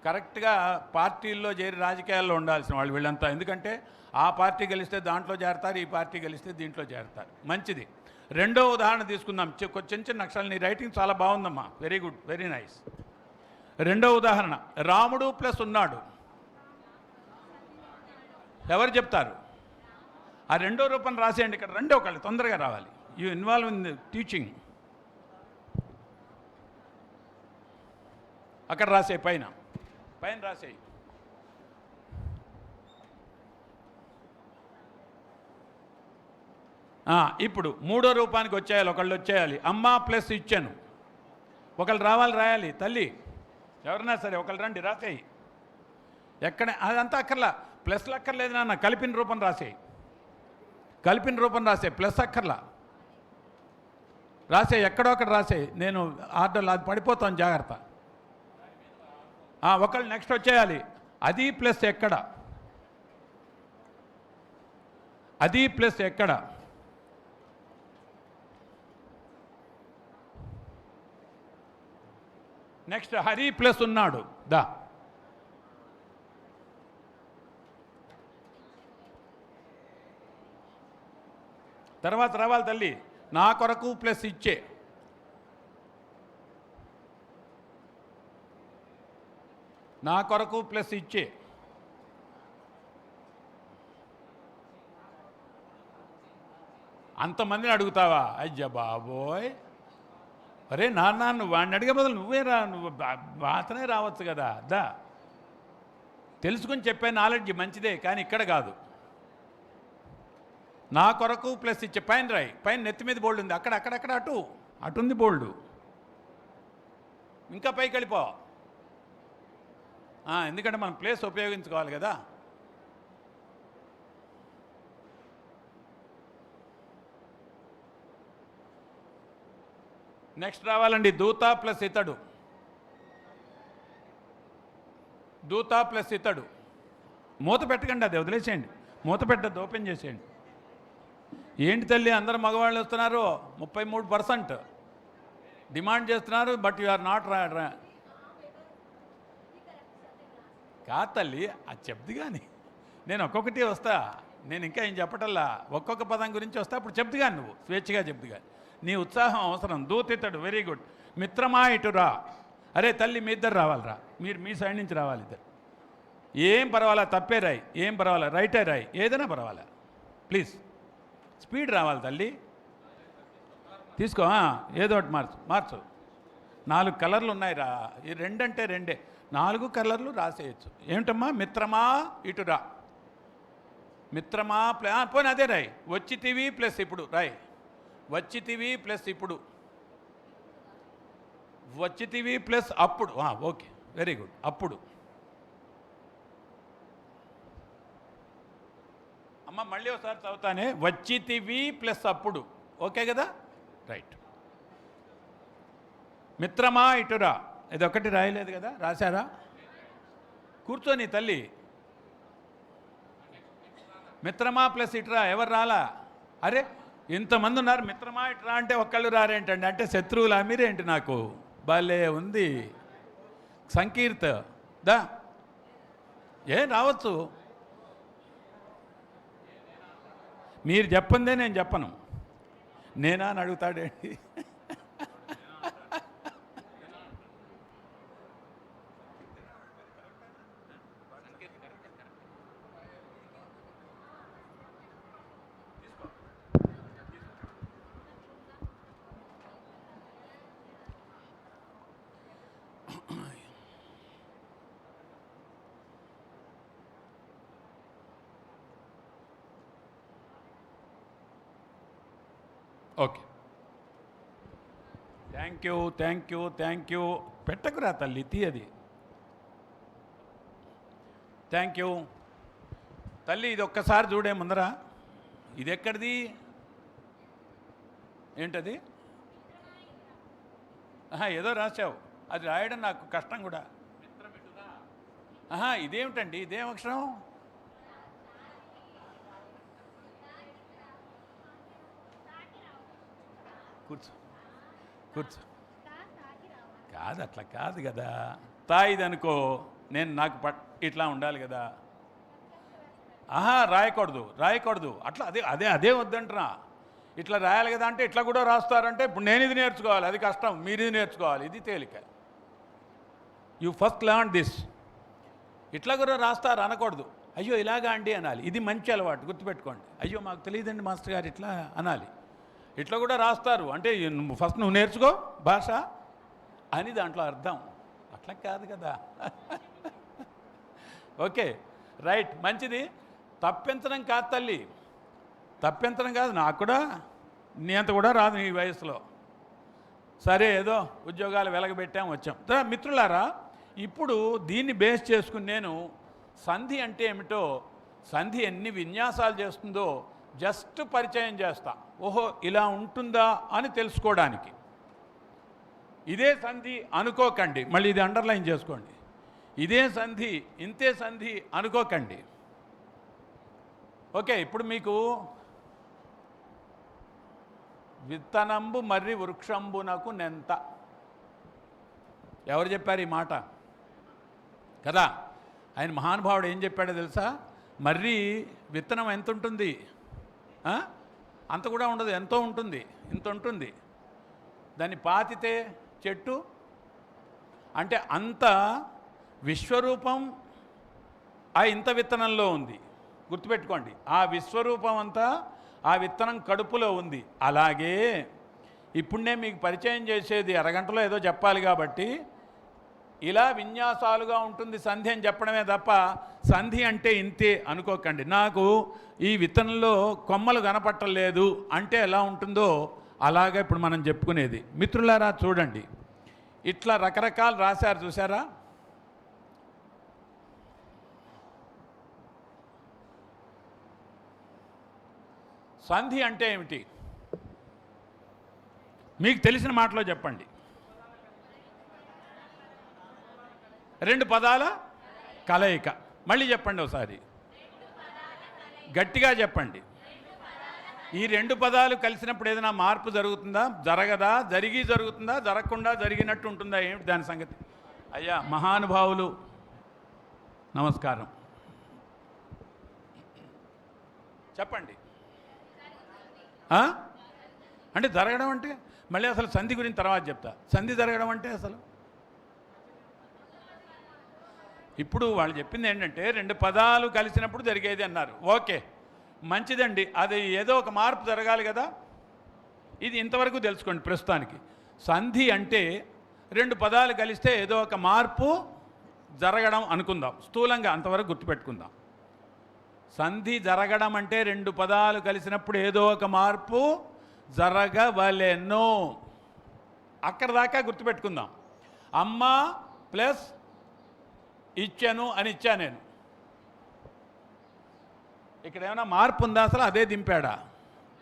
కరెక్ట్గా పార్టీల్లో చేరి రాజకీయాల్లో ఉండాల్సిన వాళ్ళు వీళ్ళంతా. ఎందుకంటే ఆ పార్టీ గెలిస్తే దాంట్లో చేరతారు, ఈ పార్టీ గెలిస్తే దీంట్లో చేరతారు. మంచిది. రెండో ఉదాహరణ తీసుకుందాం. చిన్న చిన్న అక్షరాలు. నీ రైటింగ్ చాలా బాగుందమ్మా, వెరీ గుడ్, వెరీ నైస్. రెండో ఉదాహరణ, రాముడు ప్లస్ ఉన్నాడు. ఎవరు చెప్తారు? ఆ రెండో రూపం రాసేయండి. ఇక్కడ రెండో ఒకళ్ళు తొందరగా రావాలి. You involve in the teaching. అక్కడ రాసే, పైన రాసేయి. ఇప్పుడు మూడో రూపానికి వచ్చేయాలి, ఒకళ్ళు వచ్చేయాలి. అమ్మ ప్లస్ ఇచ్చాను, ఒకళ్ళు రాయాలి. తల్లి ఎవరన్నా సరే ఒకళ్ళు రండి, రాసేయి. ఎక్కడ అదంతా అక్కర్లా, ప్లస్లు అక్కర్లేదు నాన్న, కలిపిన రూపం రాసేయి. కలిపిన రూపం రాసే, ప్లస్ అక్కర్లా, రాసే. ఎక్కడో అక్కడ రాసే. నేను ఆర్డర్లో అది పడిపోతాను, జాగ్రత్త. ఒకళ్ళు నెక్స్ట్ వచ్చేయాలి. అది ప్లస్ ఎక్కడ? అది ప్లస్ ఎక్కడ? నెక్స్ట్ హరి ప్లస్ ఉన్నాడు. దా. తర్వాత రావాలి తల్లి, నా కొరకు ప్లస్ ఇచ్చే. నా కొరకు ప్లస్ ఇచ్చే. అంతమందిని అడుగుతావా? అయ్యా బాబోయ్, అరే నాన్న, నువ్వు వాడిని అడిగే బదులు నువ్వే రా, నువ్వు అతనే రావచ్చు కదా. దా తెలుసుకుని చెప్పే నాలెడ్జ్ మంచిదే, కానీ ఇక్కడ కాదు. నా కొరకు ప్లస్ ఇచ్చే పైన రాయి, పైన నెత్తి మీద బోల్డ్ ఉంది, అక్కడక్కడ అటు ఉంది బోల్డు, ఇంకా పైకి వెళ్ళిపో. ఎందుకంటే మనం ప్లేస్ ఉపయోగించుకోవాలి కదా. నెక్స్ట్ రావాలండి దూత ప్లస్ ఇతడు. దూత ప్లస్ ఇతడు. మూత పెట్టకండి, అది వదిలేసేయండి. మూత పెట్టద్దు, ఓపెన్ చేసేయండి. ఏంటి తల్లి అందరు మగవాళ్ళు వస్తున్నారు, 33% డిమాండ్ చేస్తున్నారు, బట్ యు ఆర్ నాట్ కాదు తల్లి, అది చెప్దు. కానీ నేను ఒక్కొక్కటి వస్తా, నేను ఇంకా ఏం చెప్పటల్లా, ఒక్కొక్క పదం గురించి వస్తా, అప్పుడు చెప్తుగా నువ్వు స్వేచ్ఛగా చెప్తుగా. నీ ఉత్సాహం అవసరం. దూతితడు, వెరీ గుడ్. మిత్రమా ఇటురా. అరే తల్లి మీ ఇద్దరు రావాలిరా, మీరు మీ సైడ్ నుంచి రావాలి ఇద్దరు. ఏం పర్వాలా, తప్పే రాయి, ఏం పర్వాలా, రైటే రాయి, ఏదైనా పర్వాలా, ప్లీజ్ స్పీడ్ రావాలి తల్లి. తీసుకో, ఏదో ఒకటి మార్చు. 4 కలర్లు ఉన్నాయిరా, ఈ 2 అంటే 2, 4 కలర్లు రాసేయచ్చు. ఏమిటమ్మా, మిత్రమా ఇటురా. మిత్రమా పోనీ అదే రాయి. వచ్చితివి ప్లస్ ఇప్పుడు రాయి. వచ్చితివి ప్లస్ ఇప్పుడు, వచ్చితివి ప్లస్ అప్పుడు. Okay, very good. అప్పుడు అమ్మ మళ్ళీ ఒకసారి చదువుతానే. వచ్చితివి ప్లస్ అప్పుడు, ఓకే కదా, రైట్. మిత్రమా ఇటురా, ఇది ఒకటి రాయలేదు కదా, రాశారా? కూర్చొని తల్లి. మిత్రమా ప్లస్ ఇటురా, ఎవరు రాలా? అరే ఇంతమంది ఉన్నారు, మిత్రమా ఇటురా అంటే ఒక్కళ్ళు రారేంటండి, అంటే శత్రువులా మీరేంటి? నాకు భలే ఉంది. సంకీర్త దా, ఏం రావచ్చు, మీరు చెప్పందే నేను చెప్పను. నేనా అని అడుగుతాడేంటి? Okay, thank you. పెట్టకురా తల్లి, తీయది. థ్యాంక్ యూ తల్లి. ఇది ఒక్కసారి చూడే ముందరా, ఇది ఎక్కడిది, ఏంటది? ఏదో రాసావు, అది రాయడం నాకు కష్టం కూడా. ఇదేమిటండి, ఇదేం అక్షరం? కూర్చో. కాదు, అట్లా కాదు కదా. తాయిది అనుకో, నేను నాకు ఇట్లా ఉండాలి కదా. రాయకూడదు అట్లా. అదే వద్దంటున్నా. ఇట్లా రాయాలి కదా అంటే ఇట్లా కూడా రాస్తారంటే ఇప్పుడు నేను ఇది నేర్చుకోవాలి, అది కష్టం. మీరు ఇది నేర్చుకోవాలి, ఇది తేలిక. You first learn this. ఇట్లా కూడా రాస్తారు అనకూడదు. అయ్యో ఇలాగా అండి అనాలి. ఇది మంచి అలవాటు, గుర్తుపెట్టుకోండి. అయ్యో మాకు తెలియదండి మాస్టర్ గారు ఇట్లా అనాలి. ఇట్లా కూడా రాస్తారు అంటే ఫస్ట్ నువ్వు నేర్చుకో భాష అని దాంట్లో అర్థం. అట్లా కాదు కదా. ఓకే, రైట్, మంచిది. తప్పించడం కాదు తల్లి, తప్పించడం కాదు. నాకు కూడా నీ అంత కూడా రాదు నీ వయసులో. సరే ఏదో ఉద్యోగాలు వెలగబెట్టాం, వచ్చాం. మిత్రులారా, ఇప్పుడు దీన్ని బేస్ చేసుకుని నేను సంధి అంటే ఏమిటో, సంధి ఎన్ని విన్యాసాలు చేస్తుందో జస్ట్ పరిచయం చేస్తా. ఓహో ఇలా ఉంటుందా అని తెలుసుకోవడానికి. ఇదే సంధి అనుకోకండి, మళ్ళీ ఇది అండర్లైన్ చేసుకోండి. ఇదే సంధి, ఇంతే సంధి అనుకోకండి. ఓకే, ఇప్పుడు మీకు విత్తనంబు మర్రి వృక్షంబునకు నెంత, ఎవరు చెప్పారు ఈ మాట కదా? ఆయన మహానుభావుడు ఏం చెప్పాడో తెలుసా? మర్రి విత్తనం ఎంత ఉంటుంది? అంత కూడా ఉండదు, ఎంతో ఉంటుంది, ఇంత ఉంటుంది. దాన్ని పాతితే చెట్టు అంటే అంత విశ్వరూపం ఇంత విత్తనంలో ఉంది. గుర్తుపెట్టుకోండి, ఆ విశ్వరూపం అంతా ఆ విత్తనం కడుపులో ఉంది. అలాగే ఇప్పుడు నేను మీకు పరిచయం చేసేది అరగంటలో ఏదో చెప్పాలి కాబట్టి ఇలా విన్యాసాలుగా ఉంటుంది సంధి అని చెప్పడమే తప్ప సంధి అంటే ఇంతే అనుకోకండి. నాకు ఈ విత్తనంలో కొమ్మలు కనపట్టలేదు అంటే ఎలా ఉంటుందో అలాగే ఇప్పుడు మనం చెప్పుకునేది. మిత్రులారా చూడండి, ఇట్లా రకరకాలు రాశారు చూసారా. సంధి అంటే ఏమిటి మీకు తెలిసిన మాటలో చెప్పండి. రెండు పదాల కలయిక. మళ్ళీ చెప్పండి ఒకసారి, గట్టిగా చెప్పండి. ఈ రెండు పదాలు కలిసినప్పుడు ఏదైనా మార్పు జరుగుతుందా, జరగదా, జరుగుతుందా, జరగకుండా జరిగినట్టు ఉంటుందా, ఏమిటి దాని సంగతి? అయ్యా మహానుభావులు నమస్కారం, చెప్పండి. అంటే జరగడం అంటే మళ్ళీ అసలు సంధి గురించి తర్వాత చెప్తా. సంధి జరగడం అంటే అసలు ఇప్పుడు వాళ్ళు చెప్పింది ఏంటంటే రెండు పదాలు కలిసినప్పుడు జరిగేది అన్నారు. ఓకే, మంచిదండి, అది ఏదో ఒక మార్పు జరగాలి కదా. ఇది ఇంతవరకు తెలుసుకోండి. ప్రస్తుతానికి సంధి అంటే రెండు పదాలు కలిస్తే ఏదో ఒక మార్పు జరగడం అనుకుందాం, స్థూలంగా అంతవరకు గుర్తుపెట్టుకుందాం. సంధి జరగడం అంటే రెండు పదాలు కలిసినప్పుడు ఏదో ఒక మార్పు జరగవలెను. అక్కడ దాకా గుర్తుపెట్టుకుందాం. అమ్మ ప్లస్ ఇచ్చాను అని ఇచ్చా నేను. ఇక్కడ ఏమైనా మార్పు ఉందా అసలు? అదే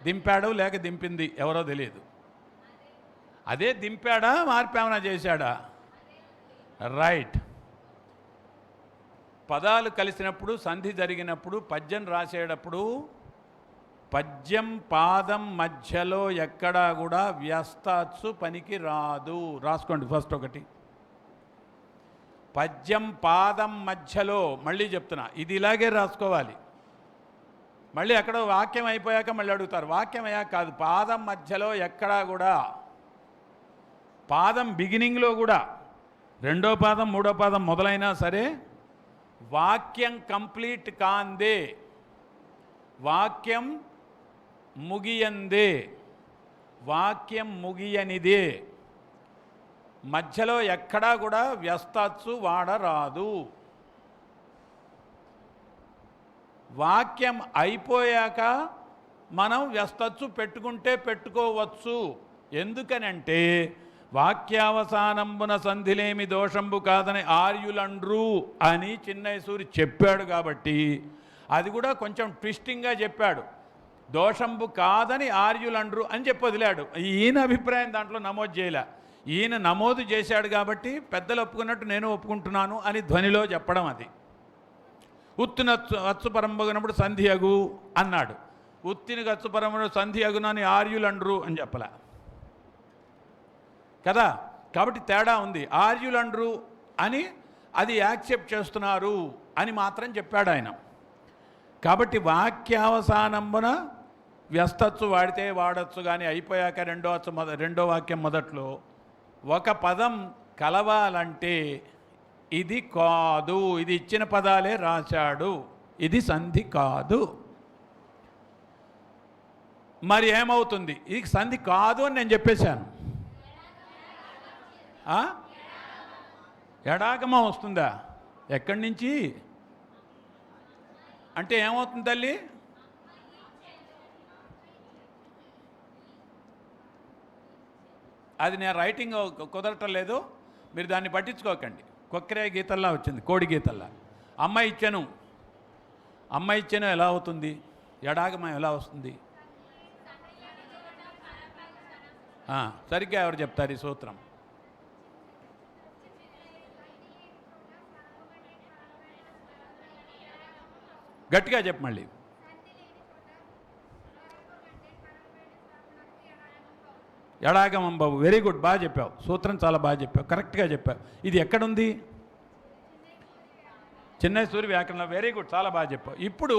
దింపాడు లేక దింపింది ఎవరో తెలియదు. అదే దింపాడా, మార్పు ఏమైనా చేశాడా? రైట్. పదాలు కలిసినప్పుడు సంధి జరిగినప్పుడు పద్యం రాసేటప్పుడు పద్యం పాదం మధ్యలో ఎక్కడా కూడా వ్యస్తచ్చు పనికి రాదు. రాసుకోండి ఫస్ట్ ఒకటి. పద్యం పాదం మధ్యలో, మళ్ళీ చెప్తున్నా, ఇది ఇలాగే రాసుకోవాలి. మళ్ళీ ఎక్కడో వాక్యం అయిపోయాక మళ్ళీ అడుగుతారు, వాక్యం అయ్యాక కాదు, పాదం మధ్యలో ఎక్కడా కూడా, పాదం బిగినింగ్లో కూడా, రెండో పాదం మూడో పాదం మొదలైనా సరే వాక్యం కంప్లీట్ కాందే, వాక్యం ముగియందే, వాక్యం ముగియనిదే, మధ్యలో ఎక్కడా కూడా వ్యస్తచ్చు వాడరాదు. వాక్యం అయిపోయాక మనం వ్యస్తచ్చు పెట్టుకుంటే పెట్టుకోవచ్చు. ఎందుకనంటే వాక్యావసానంబున సంధిలేమి దోషంబు కాదని ఆర్యులండ్రు అని చిన్నయసూరి చెప్పాడు. కాబట్టి అది కూడా కొంచెం ట్విస్టింగ్గా చెప్పాడు. దోషంబు కాదని ఆర్యులండ్రు అని చెప్పి వదిలాడు. ఈయన అభిప్రాయం దాంట్లో నమోదు చేయలే. ఈయన నమోదు చేశాడు కాబట్టి పెద్దలు ఒప్పుకున్నట్టు నేను ఒప్పుకుంటున్నాను అని ధ్వనిలో చెప్పడం. అది ఉత్తిని అచ్చుపరంబగినప్పుడు సంధి అగు అన్నాడు. ఉత్తిని అచ్చుపరముడు సంధి అగునని ఆర్యులండ్రు అని చెప్పలే కదా. కాబట్టి తేడా ఉంది. ఆర్యులండ్రు అని అది యాక్సెప్ట్ చేస్తున్నారు అని మాత్రం చెప్పాడు ఆయన. కాబట్టి వాక్యావసానంబున వ్యస్తచ్చు వాడితే వాడచ్చు, కానీ అయిపోయాక రెండో వాక్యం మొదట్లో ఒక పదం కలవాలంటే ఇది కాదు, ఇది ఇచ్చిన పదాలే రాశాడు, ఇది సంధి కాదు. మరి ఏమవుతుంది? ఇది సంధి కాదు అని నేను చెప్పేశాను. ఎడాగమం వస్తుందా? ఎక్కడి నుంచి అంటే ఏమవుతుంది తల్లి? అది నేను రైటింగ్ కుదరటం లేదు, మీరు దాన్ని పట్టించుకోకండి. కొక్కెరే గీతల్లా వచ్చింది, కోడి గీతల్లా. అమ్మ ఇచ్చాను ఎలా అవుతుంది? ఎడాగమం ఎలా వస్తుంది? సరిగ్గా ఎవరు చెప్తారు ఈ సూత్రం? గట్టిగా చెప్పు మళ్ళీ. ఎడాగమం బాబు, వెరీ గుడ్, బాగా చెప్పావు. సూత్రం చాలా బాగా చెప్పావు, కరెక్ట్గా చెప్పావు. ఇది ఎక్కడుంది? చిన్నసూరి వ్యాకరణంలో. వెరీ గుడ్, చాలా బాగా చెప్పావు. ఇప్పుడు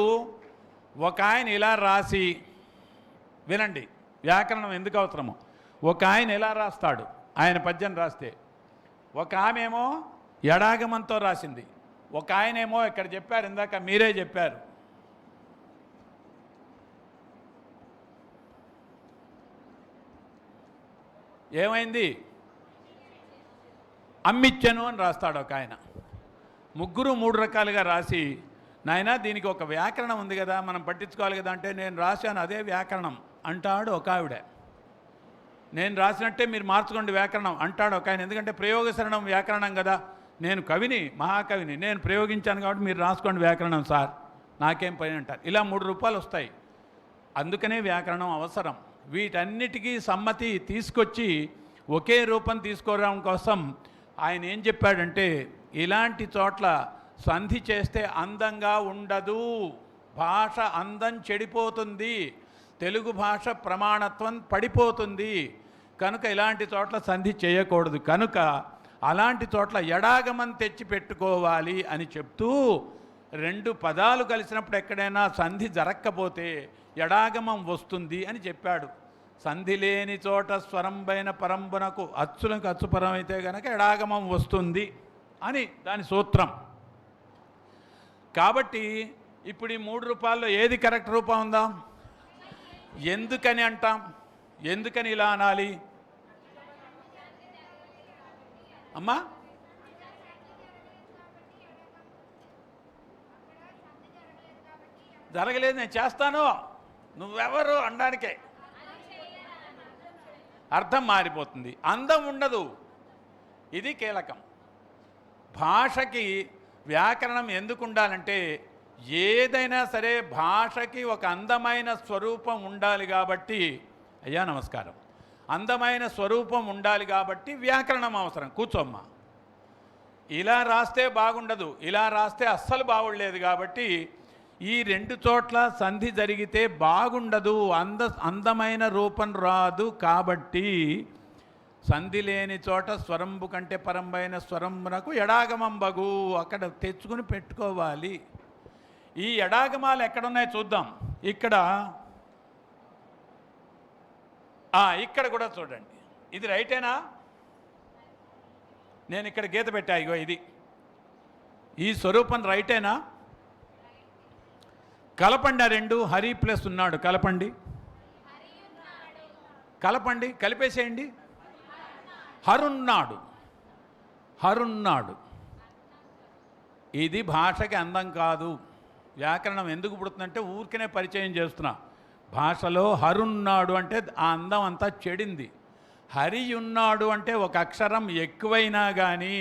ఒక ఆయన ఇలా రాసి, వినండి వ్యాకరణం ఎందుకు అవసరమో. ఒక ఆయన ఎలా రాస్తాడు, ఆయన పద్యం రాస్తే, ఒక ఆమెమో ఎడాగమంతో రాసింది, ఒక ఆయనేమో ఇక్కడ చెప్పారు, ఇందాక మీరే చెప్పారు, ఏమైంది? అమ్మిచ్చాను అని రాస్తాడు ఒక ఆయన. ముగ్గురు మూడు రకాలుగా రాసి, నాయనా దీనికి ఒక వ్యాకరణం ఉంది కదా, మనం పట్టించుకోవాలి కదా అంటే, నేను రాశాను అదే వ్యాకరణం అంటాడు ఒక ఆవిడ. నేను రాసినట్టే మీరు మార్చుకోండి వ్యాకరణం అంటాడు ఒక ఆయన. ఎందుకంటే ప్రయోగశరణం వ్యాకరణం కదా, నేను కవిని, మహాకవిని, నేను ప్రయోగించాను కాబట్టి మీరు రాసుకోండి వ్యాకరణం సార్, నాకేం పని అంటారు. ఇలా 3 రూపాయలు వస్తాయి. అందుకనే వ్యాకరణం అవసరం. వీటన్నిటికీ సమ్మతి తీసుకొచ్చి ఒకే రూపం తీసుకోవడం కోసం ఆయన ఏం చెప్పాడంటే, ఇలాంటి చోట్ల సంధి చేస్తే అందంగా ఉండదు, భాష అందం చెడిపోతుంది, తెలుగు భాష ప్రమాణత్వం పడిపోతుంది, కనుక ఇలాంటి చోట్ల సంధి చేయకూడదు, కనుక అలాంటి చోట్ల ఎడాగమం తెచ్చి పెట్టుకోవాలి అని చెప్తూ, 2 పదాలు కలిసినప్పుడు ఎక్కడైనా సంధి జరక్కపోతే ఎడాగమం వస్తుంది అని చెప్పాడు. సంధి లేని చోట స్వరంబైన పరంబునకు అచ్చులకు అచ్చుపరం అయితే కనుక ఎడాగమం వస్తుంది అని దాని సూత్రం. కాబట్టి ఇప్పుడు ఈ 3 రూపాల్లో ఏది కరెక్ట్ రూపం ఉందాం? ఎందుకని అంటాం? ఎందుకని ఇలా అనాలి అమ్మా? జరగలేదు, నేను చేస్తాను, నువ్వెవరు అనడానికే. అర్థం మారిపోతుంది, అందం ఉండదు. ఇది కీలకం. భాషకి వ్యాకరణం ఎందుకు ఉండాలంటే, ఏదైనా సరే భాషకి ఒక అందమైన స్వరూపం ఉండాలి కాబట్టి, అయ్యా నమస్కారం, అందమైన స్వరూపం ఉండాలి కాబట్టి వ్యాకరణం అవసరం. కూర్చోమ్మా. ఇలా రాస్తే బాగుండదు, ఇలా రాస్తే అస్సలు బాగుండలేదు. కాబట్టి ఈ 2 చోట్ల సంధి జరిగితే బాగుండదు, అందమైన రూపం రాదు. కాబట్టి సంధి లేని చోట స్వరంబు కంటే పరంబైన స్వరంబునకు ఎడాగమంబగు, అక్కడ తెచ్చుకుని పెట్టుకోవాలి. ఈ ఎడాగమాలు ఎక్కడున్నాయో చూద్దాం. ఇక్కడ ఇక్కడ కూడా చూడండి, ఇది రైటేనా? నేను ఇక్కడ గీత పెట్టా, ఇగో ఇది. ఈ స్వరూపం రైటేనా? కలపండి. 2 హరి ప్లస్ ఉన్నాడు, కలపండి, కలపండి, కలిపేసేయండి. హరున్నాడు, హరున్నాడు. ఇది భాషకి అందం కాదు. వ్యాకరణం ఎందుకు పుడుతుందంటే ఊరికనే పరిచయం చేస్తున్నా. భాషలో హరున్నాడు అంటే ఆ అందం అంతా చెడింది. హరి ఉన్నాడు అంటే ఒక అక్షరం ఎక్కువైనా కానీ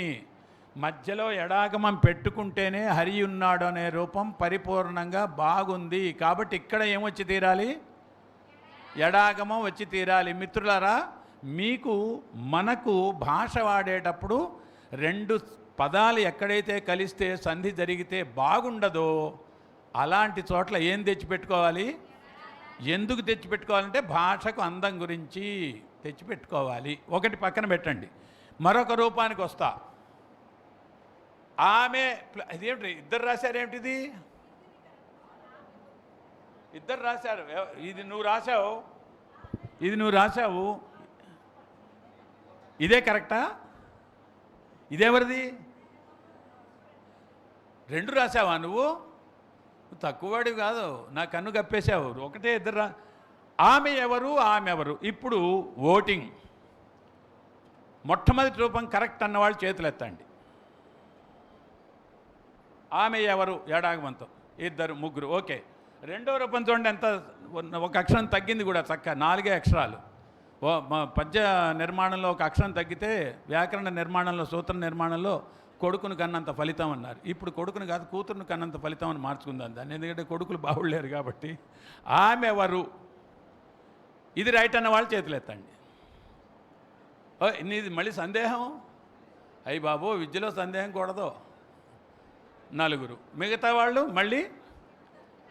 మధ్యలో ఎడాగమం పెట్టుకుంటేనే హరి ఉన్నాడు అనే రూపం పరిపూర్ణంగా బాగుంది. కాబట్టి ఇక్కడ ఏమొచ్చి తీరాలి? ఎడాగమం వచ్చి తీరాలి. మిత్రులారా, మీకు మనకు భాష వాడేటప్పుడు 2 పదాలు ఎక్కడైతే కలిస్తే సంధి జరిగితే బాగుండదో అలాంటి చోట్ల ఏం తెచ్చిపెట్టుకోవాలి? ఎందుకు తెచ్చిపెట్టుకోవాలంటే భాషకు అందం గురించి తెచ్చిపెట్టుకోవాలి. ఒకటి పక్కన పెట్టండి. మరొక రూపానికి వస్తా. ఆమె, ఇదేమిటి ఇద్దరు రాశారేమిటిది? ఇద్దరు రాశారు. ఇది నువ్వు రాశావు, ఇది నువ్వు రాశావు. ఇదే కరెక్టా? ఇదేవరిది? 2 రాశావా నువ్వు? తక్కువవాడివి కాదు, నా కన్ను కప్పేశావు. ఒకటే ఇద్దరు ఆమె ఎవరు, ఆమె ఎవరు? ఇప్పుడు ఓటింగ్. మొట్టమొదటి రూపం కరెక్ట్ అన్నవాళ్ళు చేతులు ఎత్తండి. ఆమె ఎవరు ఏడాగమంతో 2 3 ఓకే. రెండో రూపం చూడండి, ఎంత ఒక అక్షరం తగ్గింది కూడా, చక్క 4 అక్షరాలు. పద్య నిర్మాణంలో ఒక అక్షరం తగ్గితే వ్యాకరణ నిర్మాణంలో, సూత్ర నిర్మాణంలో కొడుకును కన్నంత ఫలితం అన్నారు. ఇప్పుడు కొడుకును కాదు, కూతురును కన్నంత ఫలితం అని మార్చుకుందాం దాన్ని, ఎందుకంటే కొడుకులు బాగులేరు కాబట్టి. ఆమె ఎవరు? ఇది రైట్ అన్న వాళ్ళు చేతులు ఎత్తండి. నీది మళ్ళీ సందేహం? అయ్యి బాబు, విద్యలో సందేహం కూడదు. 4. మిగతా వాళ్ళు మళ్ళీ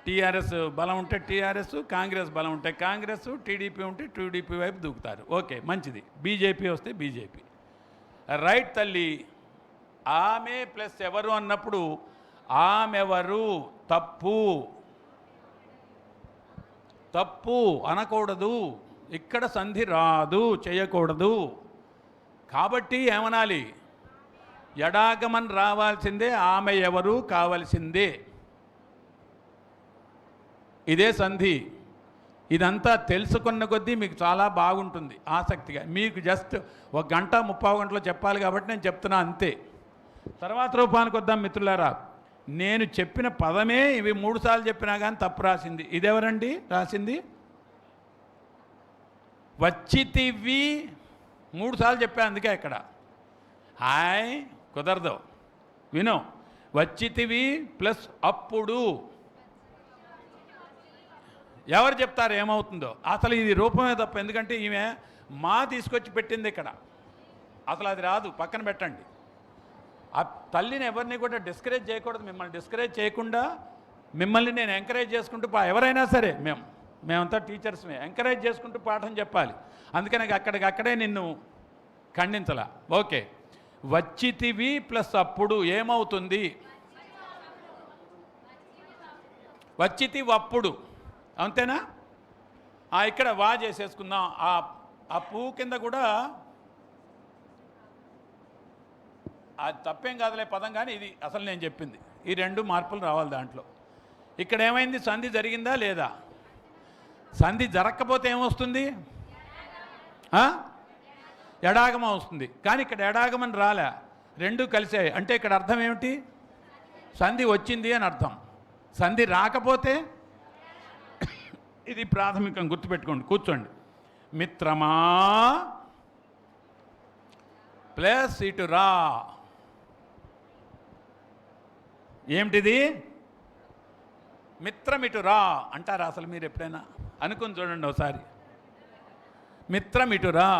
టీఆర్ఎస్ బలం ఉంటే టీఆర్ఎస్, కాంగ్రెస్ బలం ఉంటే కాంగ్రెస్, టీడీపీ ఉంటే టీడీపీ వైపు దూకుతారు. ఓకే, మంచిది. బీజేపీ వస్తే బీజేపీ. రైట్ తల్లి. ఆమె ప్లస్ ఎవరు అన్నప్పుడు ఆమెవరు తప్పు, తప్పు అనకూడదు. ఇక్కడ సంధి రాదు, చేయకూడదు. కాబట్టి ఏమనాలి? ఎడాగమన్ రావాల్సిందే, ఆమె ఎవరు కావాల్సిందే. ఇదే సంధి. ఇదంతా తెలుసుకున్న కొద్దీ మీకు చాలా బాగుంటుంది ఆసక్తిగా. మీకు జస్ట్ 1 గంట 30 గంటలో చెప్పాలి కాబట్టి నేను చెప్తున్నా అంతే. తర్వాత రూపానికి వద్దాం మిత్రులారా. నేను చెప్పిన పదమే ఇవి 3 సార్లు చెప్పినా కానీ తప్పు రాసింది. ఇదెవరండి రాసింది? వచ్చితివి 3 సార్లు చెప్పా, అందుకే ఇక్కడ హాయ్ కుదరదు. విను, వచ్చితివి ప్లస్ అప్పుడు. ఎవరు చెప్తారు ఏమవుతుందో? అసలు ఇది రూపమే తప్ప. ఎందుకంటే ఈమె మా తీసుకొచ్చి పెట్టింది ఇక్కడ. అసలు అది రాదు, పక్కన పెట్టండి. ఆ తల్లిని ఎవరిని కూడా డిస్కరేజ్ చేయకూడదు. మిమ్మల్ని డిస్కరేజ్ చేయకుండా మిమ్మల్ని నేను ఎంకరేజ్ చేసుకుంటూ ఎవరైనా సరే మేమంతా టీచర్స్మే, ఎంకరేజ్ చేసుకుంటూ పాఠం చెప్పాలి. అందుకని అక్కడికక్కడే నిన్ను ఖండించలా. ఓకే, వచ్చితివి ప్లస్ అప్పుడు ఏమవుతుంది? వచ్చితివి అప్పుడు, అంతేనా? ఇక్కడ వా చేసేసుకుందాం. ఆ పువ్వు కింద కూడా అది తప్పేం కాదులే పదం, కానీ ఇది అసలు నేను చెప్పింది. ఈ 2 మార్పులు రావాలి దాంట్లో. ఇక్కడ ఏమైంది? సంధి జరిగిందా లేదా? సంధి జరగకపోతే ఏమొస్తుంది? ఎడాగమ వస్తుంది. కానీ ఇక్కడ ఎడాగమని రాలే, 2 కలిసాయి. అంటే ఇక్కడ అర్థం ఏమిటి? సంధి వచ్చింది అని అర్థం. సంధి రాకపోతే ఇది ప్రాథమికం, గుర్తుపెట్టుకోండి. కూర్చోండి. మిత్రమా ప్లస్ ఇటు రా. ఏమిటిది? మిత్రం ఇటు రా అంటారా అసలు మీరు ఎప్పుడైనా? అనుకుని చూడండి ఒకసారి. మిత్రం ఇటు రా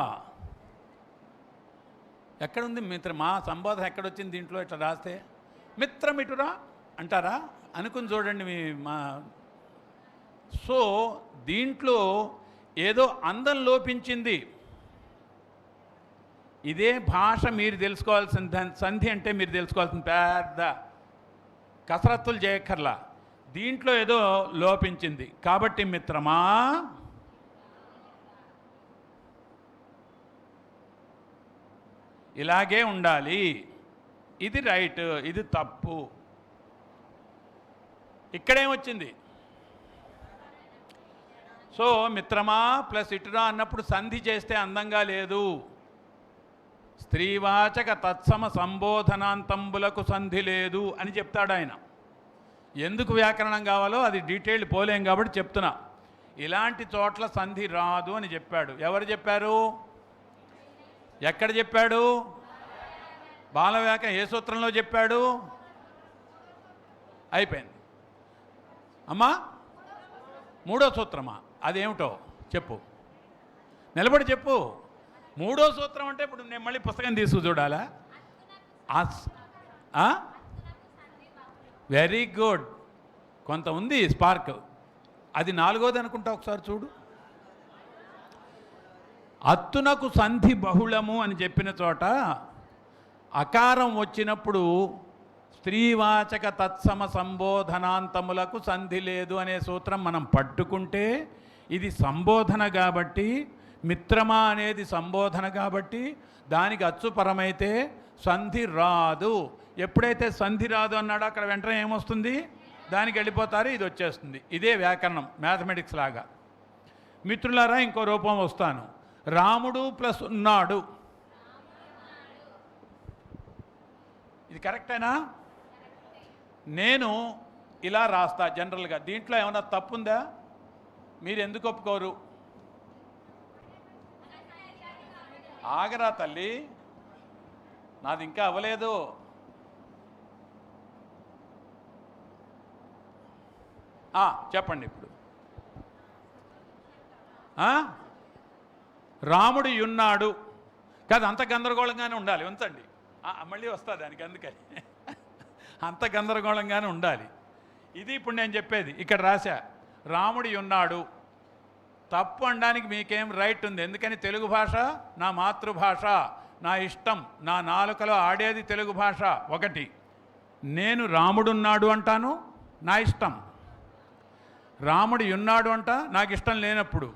ఎక్కడుంది? మిత్రమా సంబోధన ఎక్కడొచ్చింది దీంట్లో? ఇట్లా రాస్తే మిత్రం ఇటు రా అంటారా? అనుకుని చూడండి సో దీంట్లో ఏదో అందం లోపించింది. ఇదే భాష మీరు తెలుసుకోవాల్సిన సంధి అంటే మీరు తెలుసుకోవాల్సిన పెద్ద కసరత్తులు చేయక్కర్లా. దీంట్లో ఏదో లోపించింది. కాబట్టి మిత్రమా ఇలాగే ఉండాలి. ఇది రైట్, ఇది తప్పు. ఇక్కడేమొచ్చింది? సో మిత్రమా ప్లస్ ఇటురా అన్నప్పుడు సంధి చేస్తే అందంగా లేదు. స్త్రీవాచక తత్సమ సంబోధనాంతంబులకు సంధి లేదు అని చెప్తాడు ఆయన. ఎందుకు వ్యాకరణం కావాలో అది డీటెయిల్డ్ పోలేం కాబట్టి చెప్తున్నా. ఇలాంటి చోట్ల సంధి రాదు అని చెప్పాడు. ఎవరు చెప్పారు? ఎక్కడ చెప్పాడు? బాలవ్యాకరణ ఏ సూత్రంలో చెప్పాడు? అయిపోయింది అమ్మా. 3వ సూత్రమా? అదేమిటో చెప్పు, నిలబడి చెప్పు. 3వ సూత్రం అంటే ఇప్పుడు నేను మళ్ళీ పుస్తకం తీసుకు చూడాలా? వెరీ గుడ్, కొంత ఉంది స్పార్క్. అది 4వది అనుకుంటా, ఒకసారి చూడు. అత్తునకు సంధి బహుళము అని చెప్పిన చోట అకారం వచ్చినప్పుడు స్త్రీవాచక తత్సమ సంబోధనాంతములకు సంధి లేదు అనే సూత్రం మనం పట్టుకుంటే ఇది సంబోధన కాబట్టి, మిత్రమా అనేది సంబోధన కాబట్టి దానికి అచ్చుపరమైతే సంధి రాదు. ఎప్పుడైతే సంధి రాదు అన్నాడో అక్కడ వెంటనే ఏమొస్తుంది? దానికి వెళ్ళిపోతారు, ఇది వచ్చేస్తుంది. ఇదే వ్యాకరణం, మ్యాథమెటిక్స్ లాగా. మిత్రులారా ఇంకో రూపం వస్తాను. రాముడు ప్లస్ ఉన్నాడు. ఇది కరెక్టేనా? నేను ఇలా రాస్తా జనరల్గా. దీంట్లో ఏమైనా తప్పుందా? మీరు ఎందుకు ఒప్పుకోరు? ఆగరా తల్లి, నాది ఇంకా అవ్వలేదు. చెప్పండి ఇప్పుడు. రాముడు ఉన్నాడు కాదు, అంత గందరగోళంగానే ఉండాలి. ఉంచండి, మళ్ళీ వస్తా దానికి, అందుకని అంత గందరగోళంగానే ఉండాలి. ఇది ఇప్పుడు నేను చెప్పేది. ఇక్కడ రాశా రాముడు ఉన్నాడు. తప్పు అనడానికి మీకేం రైట్ ఉంది? ఎందుకని తెలుగు భాష నా మాతృభాష, నా ఇష్టం, నా నాలుకలో ఆడేది తెలుగు భాష. ఒకటి, నేను రాముడున్నాడు అంటాను, నా ఇష్టం. రాముడు ఉన్నాడు అంట, నాకు ఇష్టం లేనప్పుడు.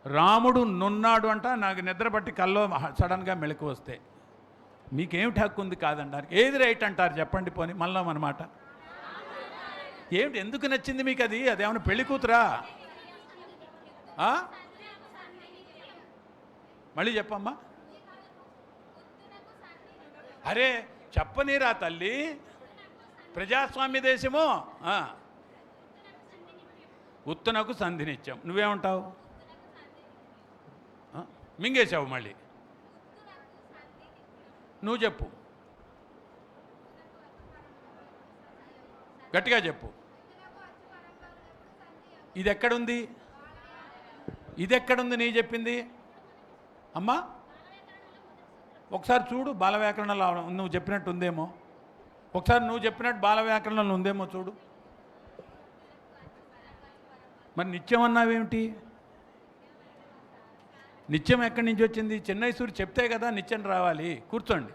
రాముడు నున్నాడు అంట, నాకు నిద్ర పట్టి కల్లో సడన్గా మెలకు వస్తే. మీకేమిటి హక్కు ఉంది కాదంటారు? ఏది రైట్ అంటారు చెప్పండి? పోనీ మళ్ళా అన్నమాట. ఏమిటి, ఎందుకు నచ్చింది మీకు అది? అదేమన్నా పెళ్లి కూతురా? ఆ? మళ్ళీ చెప్పమ్మా. అరే చెప్పనీరా తల్లి, ప్రజాస్వామ్య దేశము. ఉత్తునకు సంధినిత్యం. నువ్వేమంటావు? మింగేశావు మళ్ళీ. నువ్వు చెప్పు, గట్టిగా చెప్పు. ఇది ఎక్కడుంది? ఇది ఎక్కడుంది నీ చెప్పింది అమ్మా? ఒకసారి చూడు, బాల వ్యాకరణంలో నువ్వు చెప్పినట్టు ఉందేమో. ఒకసారి నువ్వు చెప్పినట్టు బాల వ్యాకరణంలో ఉందేమో చూడు. మరి నిత్యం అన్నావేమిటి? నిత్యం ఎక్కడి నుంచి వచ్చింది? చెన్నై సూరి చెప్తే కదా నిత్యం రావాలి. కూర్చోండి.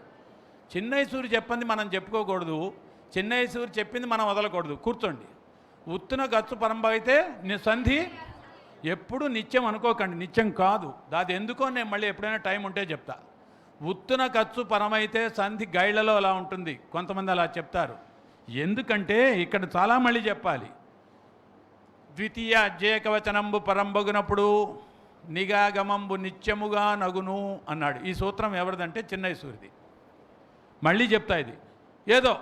చెన్నై సూరి చెప్పింది మనం చెప్పుకోకూడదు, చెన్నై సూరి చెప్పింది మనం వదలకూడదు. కూర్చోండి. ఉత్తున గచ్చు పరంబ అయితే సంధి ఎప్పుడు నిత్యం అనుకోకండి, నిత్యం కాదు. అది ఎందుకో నేను మళ్ళీ ఎప్పుడైనా టైం ఉంటే చెప్తా. ఉత్తున ఖర్చు పరమైతే సంధి గైళ్లలో అలా ఉంటుంది, కొంతమంది అలా చెప్తారు. ఎందుకంటే ఇక్కడ చాలా మళ్ళీ చెప్పాలి. ద్వితీయ అజ్జేకవచనంబు పరంబగునప్పుడు నిగాగమంబు నిత్యముగా నగును అన్నాడు. ఈ సూత్రం ఎవరిదంటే చిన్నై సూరిది. మళ్ళీ చెప్తా, ఇది ఏదో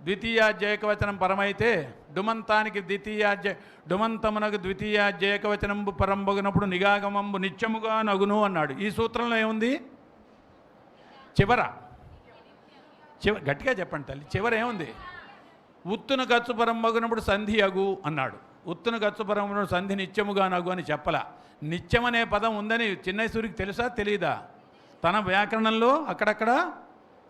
ద్వితీయాధ్యాయకవచనం పరమైతే డుమంతానికి డుమంతమునకు ద్వితీయాధ్యాయకవచనంబు పరంబగునప్పుడు నిగాగమంబు నిత్యముగా నగును అన్నాడు. ఈ సూత్రంలో ఏముంది? గట్టిగా చెప్పండి తల్లి, చివర ఏముంది? ఉత్తున ఖర్చు పరంబగునప్పుడు సంధి అగు అన్నాడు. ఉత్తున ఖర్చు పరంబగునప్పుడు సంధి నిత్యముగా నగు అని చెప్పలా. నిత్యం అనే పదం ఉందని చిన్నైసూరికి తెలుసా తెలీదా? తన వ్యాకరణంలో అక్కడక్కడ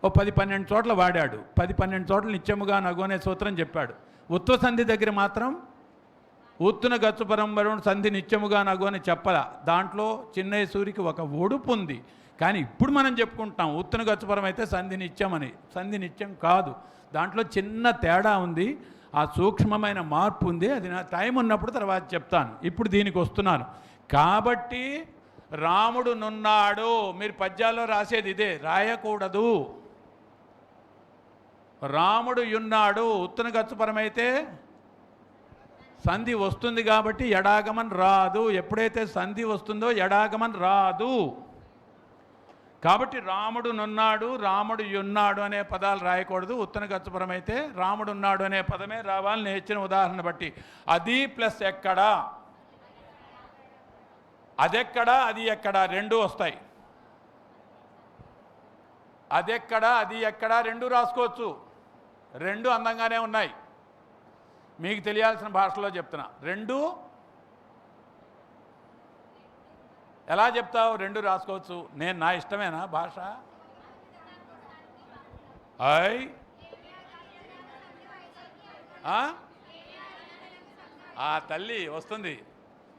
ఓ 10-12 చోట్ల వాడాడు. 10-12 చోట్ల నిత్యముగా నగు అనే సూత్రం చెప్పాడు. ఉత్వ సంధి దగ్గర మాత్రం ఉత్తున గచ్చు పరంబరం సంధి నిత్యముగా నగు అని చెప్పలా. దాంట్లో చిన్నైసూరికి ఒక ఒడుపు ఉంది. కానీ ఇప్పుడు మనం చెప్పుకుంటాం ఉత్తున గచ్చుపరం అయితే సంధి నిత్యమని. సంధి నిత్యం కాదు, దాంట్లో చిన్న తేడా ఉంది, ఆ సూక్ష్మమైన మార్పు ఉంది. అది నా టైం ఉన్నప్పుడు తర్వాత చెప్తాను. ఇప్పుడు దీనికి వస్తున్నాను. కాబట్టి రాముడు నున్నాడు, మీరు పద్యాల్లో రాసేది ఇదే, రాయకూడదు. రాముడు యున్నాడు, ఉత్తున గచ్చుపరమైతే సంధి వస్తుంది కాబట్టి ఎడాగమన్ రాదు. ఎప్పుడైతే సంధి వస్తుందో ఎడాగమన్ రాదు. కాబట్టి రాముడు నున్నాడు, రాముడు యున్నాడు అనే పదాలు రాయకూడదు. ఉత్తన గచ్చపురం అయితే రాముడు ఉన్నాడు అనే పదమే రావాలి. నేను ఇచ్చిన ఉదాహరణ బట్టి అది ప్లస్ ఎక్కడా, అదెక్కడా అది ఎక్కడా రెండు వస్తాయి. అదెక్కడా అది ఎక్కడా రెండు రాసుకోవచ్చు. రెండు అందంగానే ఉన్నాయి. మీకు తెలియాల్సిన భాషలో చెప్తున్నా. రెండు ఎలా చెప్తావు? రెండు రాసుకోవచ్చు. నేను నా ఇష్టమేనా భాష? ఆ తల్లి వస్తుంది,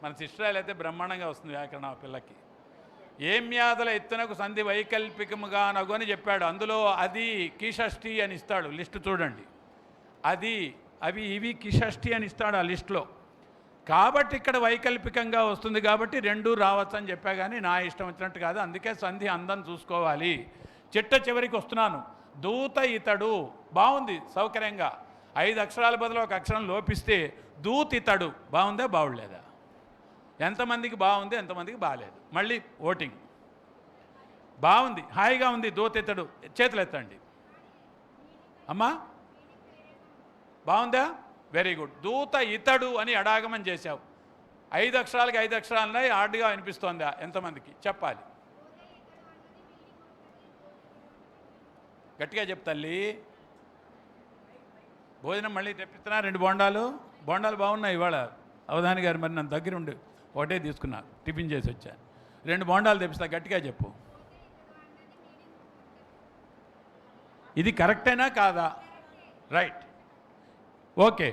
మన శిష్యురాలు అయితే బ్రహ్మాండంగా వస్తుంది వ్యాకరణం ఆ పిల్లకి. ఏమ్యాదల ఎత్తునకు సంధి వైకల్పికముగా నగు అని చెప్పాడు. అందులో అది కిషష్ఠి అని ఇస్తాడు, లిస్టు చూడండి. అది అవి ఇవి కిషష్ఠి అని ఇస్తాడు ఆ లిస్టులో. కాబట్టి ఇక్కడ వైకల్పికంగా వస్తుంది కాబట్టి రెండు రావచ్చు అని చెప్పా, కానీ నా ఇష్టం వచ్చినట్టు కాదు. అందుకే సంధి అందం చూసుకోవాలి. చిట్ట చివరికి వస్తున్నాను. దూత ఇతడు బాగుంది, సౌకర్యంగా 5 అక్షరాల బదులు ఒక అక్షరం లోపిస్తే దూత ఇతడు బాగుందా బాగులేదా? ఎంతమందికి బాగుంది, ఎంతమందికి బాగాలేదు? మళ్ళీ ఓటింగ్. బాగుంది, హాయిగా ఉంది, దూత ఇతడు చేతులు ఎత్తండి అమ్మా. బాగుందా? Very good. దూత ఇతడు అని ఎడాగమని చేశావు. 5 అక్షరాలకి 5 అక్షరాలున్నాయి, ఆర్డ్గా వినిపిస్తోందా? ఎంతమందికి చెప్పాలి? గట్టిగా చెప్తల్లి. భోజనం మళ్ళీ తెప్పిస్తున్నా. 2 బోండాలు బాగున్నాయి ఇవాళ. అవధాని గారు మరి నన్ను దగ్గర ఉండి ఒకటే తీసుకున్నా, టిఫిన్ చేసి వచ్చాను. 2 బోండాలు తెప్పిస్తా, గట్టిగా చెప్పు. ఇది కరెక్టేనా కాదా? రైట్, ఓకే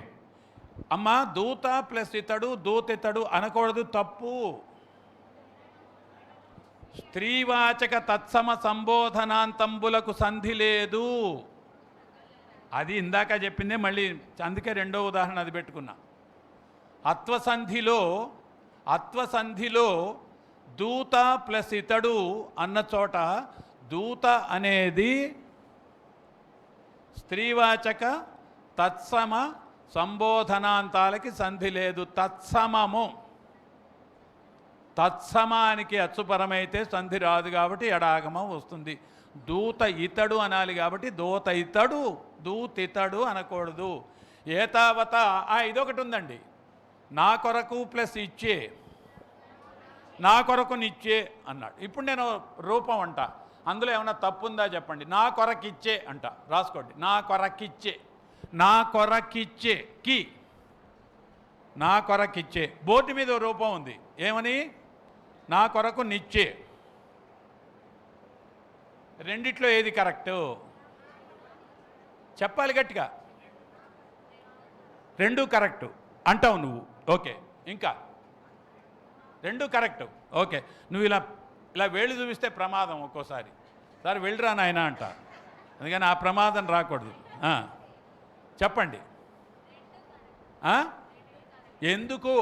అమ్మా. దూత ప్లస్ ఇతడు, దూత ఇతడు అనకూడదు, తప్పు. స్త్రీవాచక తత్సమ సంబోధనాంతంబులకు సంధి లేదు. అది ఇందాక చెప్పిందే, మళ్ళీ అందుకే రెండో ఉదాహరణ అది పెట్టుకున్నా. అత్వసంధిలో దూత ప్లస్ ఇతడు అన్న చోట దూత అనేది స్త్రీవాచక తత్సమ సంబోధనాంతాలకి సంధి లేదు. తత్సమము తత్సమానికి అచ్చుపరమైతే సంధి రాదు కాబట్టి ఎడాగమం వస్తుంది. దూత ఇతడు అనాలి కాబట్టి దూత ఇతడు, దూతితడు అనకూడదు. ఏతావత ఇదొకటి ఉందండి, నా కొరకు ప్లస్ ఇచ్చే, నా కొరకు నిచ్చే అన్నాడు. ఇప్పుడు నేను రూపం అంట, అందులో ఏమైనా తప్పు ఉందా చెప్పండి. నా కొరకిచ్చే అంట, రాసుకోండి. నా కొరకిచ్చే, నా కొరకిచ్చే కి, నా కొరకిచ్చే. బోర్డు మీద ఓ రూపం ఉంది, ఏమని? నా కొరకు నిచ్చే. రెండిట్లో ఏది కరెక్టు చెప్పాలి గట్టిగా. రెండు కరెక్టు అంటావు నువ్వు, ఓకే. ఇంకా రెండు కరెక్టు, ఓకే. నువ్వు ఇలా ఇలా వేళ్ళు చూపిస్తే ప్రమాదం. ఒక్కోసారి సార్ వెళ్ళిరా నాయన అంట, అందుకని ఆ ప్రమాదం రాకూడదు. చెప్పండి ఎందుకు?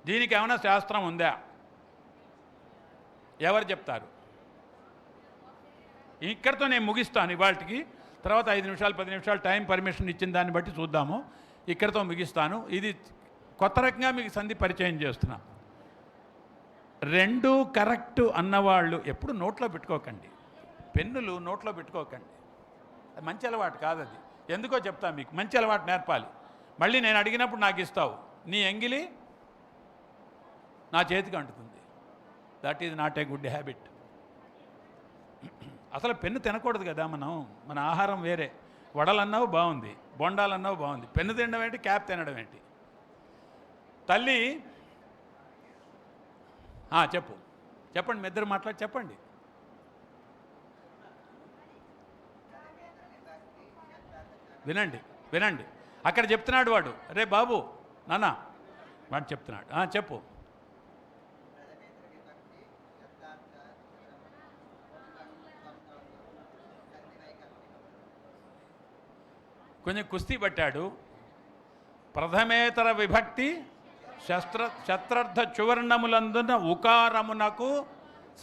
దీనికి ఏమైనా శాస్త్రం ఉందా? ఎవరు చెప్తారు? ఇక్కడితో నేను ముగిస్తాను ఇవాళకి. తర్వాత 5 నిమిషాలు 10 నిమిషాలు టైం పర్మిషన్ ఇచ్చిన దాన్ని బట్టి చూద్దాము. ఇక్కడితో ముగిస్తాను. ఇది కొత్త రకంగా మీకు సంధి పరిచయం చేస్తున్నా. రెండు కరెక్టు అన్నవాళ్ళు ఎప్పుడు నోట్లో పెట్టుకోకండి, పెన్నులు నోట్లో పెట్టుకోకండి. అది మంచి అలవాటు కాదు. అది ఎందుకో చెప్తా మీకు. మంచి అలవాటు నేర్పాలి. మళ్ళీ నేను అడిగినప్పుడు నాకు ఇస్తావు. నీ ఎంగిలి నా చేతికి అంటుతుంది. That is not a good habit. అసలు పెన్ను తినకూడదు కదా మనం. మన ఆహారం వేరే. వడలన్నావు బాగుంది, బొండాలన్నావు బాగుంది, పెన్ను తినడం ఏంటి, క్యాప్ తినడం ఏంటి? తల్లి చెప్పండి, మీ ఇద్దరు మాట్లాడి చెప్పండి. వినండి. అక్కడ చెప్తున్నాడు వాడు. రే బాబు నాన్న వాడు చెప్తున్నాడు. చెప్పు. కొంచెం కుస్తీ పట్టాడు. ప్రథమేతర విభక్తి శత్రర్థ చువర్ణములందున ఉకారమునకు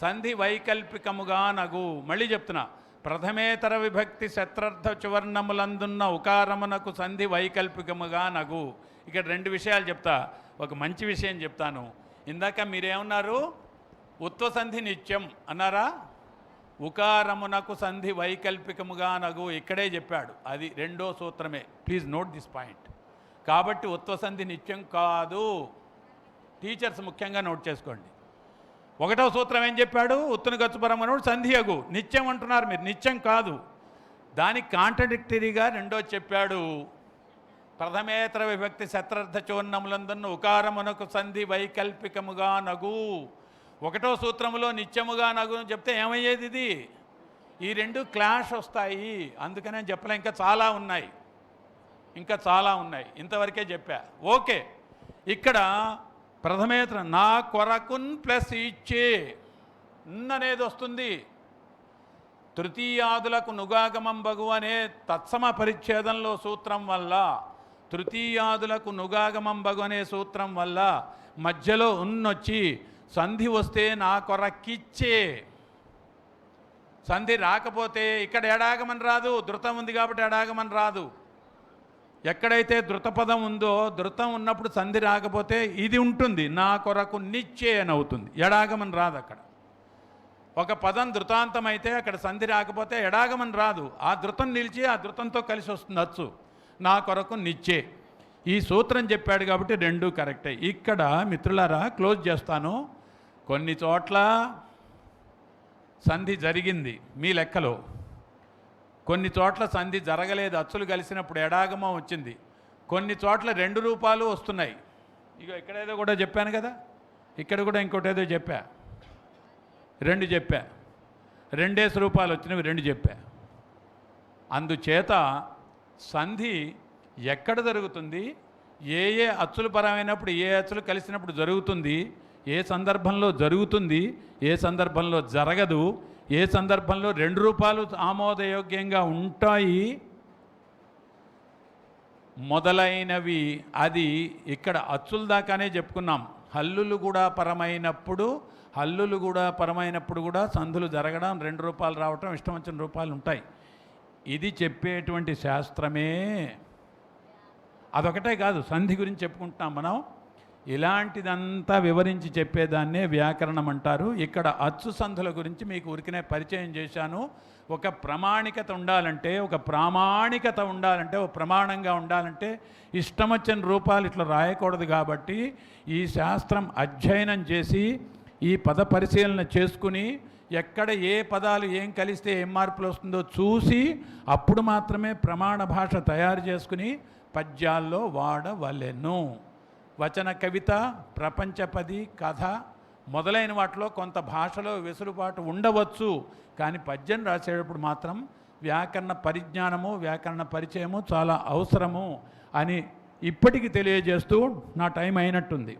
సంధి వైకల్పికముగా నగు. మళ్ళీ చెప్తున్నా, ప్రథమేతర విభక్తి శత్రర్థ చువర్ణములందున్న ఉకారమునకు సంధి వైకల్పికముగా నగు. ఇక్కడ 2 విషయాలు చెప్తా. ఒక మంచి విషయం చెప్తాను. ఇందాక మీరేమన్నారు? ఉత్వసంధి నిత్యం అన్నారా? ఉకారమునకు సంధి వైకల్పికముగా నగు ఇక్కడే చెప్పాడు. అది 2వ సూత్రమే. Please note this point. కాబట్టి ఉత్వసంధి నిత్యం కాదు. టీచర్స్ ముఖ్యంగా నోట్ చేసుకోండి. 1వ సూత్రం ఏం చెప్పాడు? ఉత్తుని గచ్చుపరమనుడు సంధి అగు. నిత్యం అంటున్నారు మీరు, నిత్యం కాదు. దానికి కాంట్రడిక్టరీగా 2వ చెప్పాడు. ప్రథమేతర విభక్తి శత్రర్థ చోన్నములందున్న ఉకారమునకు సంధి వైకల్పికముగా నగు. 1వ సూత్రములో నిత్యముగా నగు చెప్తే ఏమయ్యేది? ఇది ఈ 2 క్లాష్ వస్తాయి. అందుకనే చెప్పలే. ఇంకా చాలా ఉన్నాయి. ఇంతవరకే చెప్పా. ఓకే. ఇక్కడ ప్రథమేతర నా కొరకున్ ప్లస్ ఇచ్చే అనేది వస్తుంది. తృతీయాదులకు నుగాగమం బగు అనే తత్సమ పరిచ్ఛేదంలో సూత్రం వల్ల, తృతీయాదులకు నుగాగమం బగు అనే సూత్రం వల్ల మధ్యలో ఉన్నొచ్చి సంధి వస్తే నా కొరకిచ్చే. సంధి రాకపోతే ఇక్కడ ఎడాగమని రాదు. ధృతం ఉంది కాబట్టి ఎడాగమని రాదు. ఎక్కడైతే ధృతపదం ఉందో, ధృతం ఉన్నప్పుడు సంధి రాకపోతే ఇది ఉంటుంది, నా కొరకు నిచ్చే అని అవుతుంది. ఎడాగమని రాదు. అక్కడ ఒక పదం ధృతాంతం అయితే అక్కడ సంధి రాకపోతే ఎడాగమని రాదు. ఆ ధృతం నిలిచి ఆ ధృతంతో కలిసి వస్తుంది అచ్చు. నా కొరకు నిచ్చే. ఈ సూత్రం చెప్పాడు కాబట్టి 2 కరెక్టే. ఇక్కడ మిత్రులారా క్లోజ్ చేస్తాను. కొన్ని చోట్ల సంధి జరిగింది మీ లెక్కలో, కొన్ని చోట్ల సంధి జరగలేదు. అచ్చులు కలిసినప్పుడు ఎడాగమం వచ్చింది. కొన్ని చోట్ల 2 రూపాలు వస్తున్నాయి. ఇక్కడేదో కూడా చెప్పాను కదా, ఇక్కడ కూడా ఇంకోటేదో చెప్పా. 2 చెప్పా. 2 రూపాలు వచ్చినవి 2 చెప్పా. అందుచేత సంధి ఎక్కడ జరుగుతుంది, ఏ అచ్చులు పరమైనప్పుడు, ఏ అచ్చులు కలిసినప్పుడు జరుగుతుంది, ఏ సందర్భంలో జరుగుతుంది, ఏ సందర్భంలో జరగదు, ఏ సందర్భంలో 2 రూపాలు ఆమోదయోగ్యంగా ఉంటాయి మొదలైనవి. అది ఇక్కడ అచ్చుల దాకానే చెప్పుకున్నాం. హల్లులు కూడా పరమైనప్పుడు కూడా సంధులు జరగడం, 2 రూపాలు రావటం, ఇష్టం వచ్చిన రూపాలు ఉంటాయి. ఇది చెప్పేటువంటి శాస్త్రమే. అదొకటే కాదు, సంధి గురించి చెప్పుకుంటున్నాం మనం. ఇలాంటిదంతా వివరించి చెప్పేదాన్నే వ్యాకరణం అంటారు. ఇక్కడ అచ్చు సంధుల గురించి మీకు ఉరికినే పరిచయం చేశాను. ఒక ప్రామాణికత ఉండాలంటే, ఒక ప్రామాణికత ఉండాలంటే, ఒక ప్రమాణంగా ఉండాలంటే ఇష్టం వచ్చిన రూపాలు ఇట్లా రాయకూడదు. కాబట్టి ఈ శాస్త్రం అధ్యయనం చేసి ఈ పద పరిశీలన చేసుకుని ఎక్కడ ఏ పదాలు ఏం కలిస్తే ఏం మార్పులు వస్తుందో చూసి అప్పుడు మాత్రమే ప్రమాణ భాష తయారు చేసుకుని పద్యాల్లో వాడవలెను. వచన కవిత, ప్రపంచపది, కథ మొదలైన వాటిలో కొంత భాషలో వెసులుబాటు ఉండవచ్చు. కానీ పద్యం రాసేటప్పుడు మాత్రం వ్యాకరణ పరిజ్ఞానము, వ్యాకరణ పరిచయము చాలా అవసరము అని ఇప్పటికి తెలియజేస్తూ నా టైం అయినట్టుంది.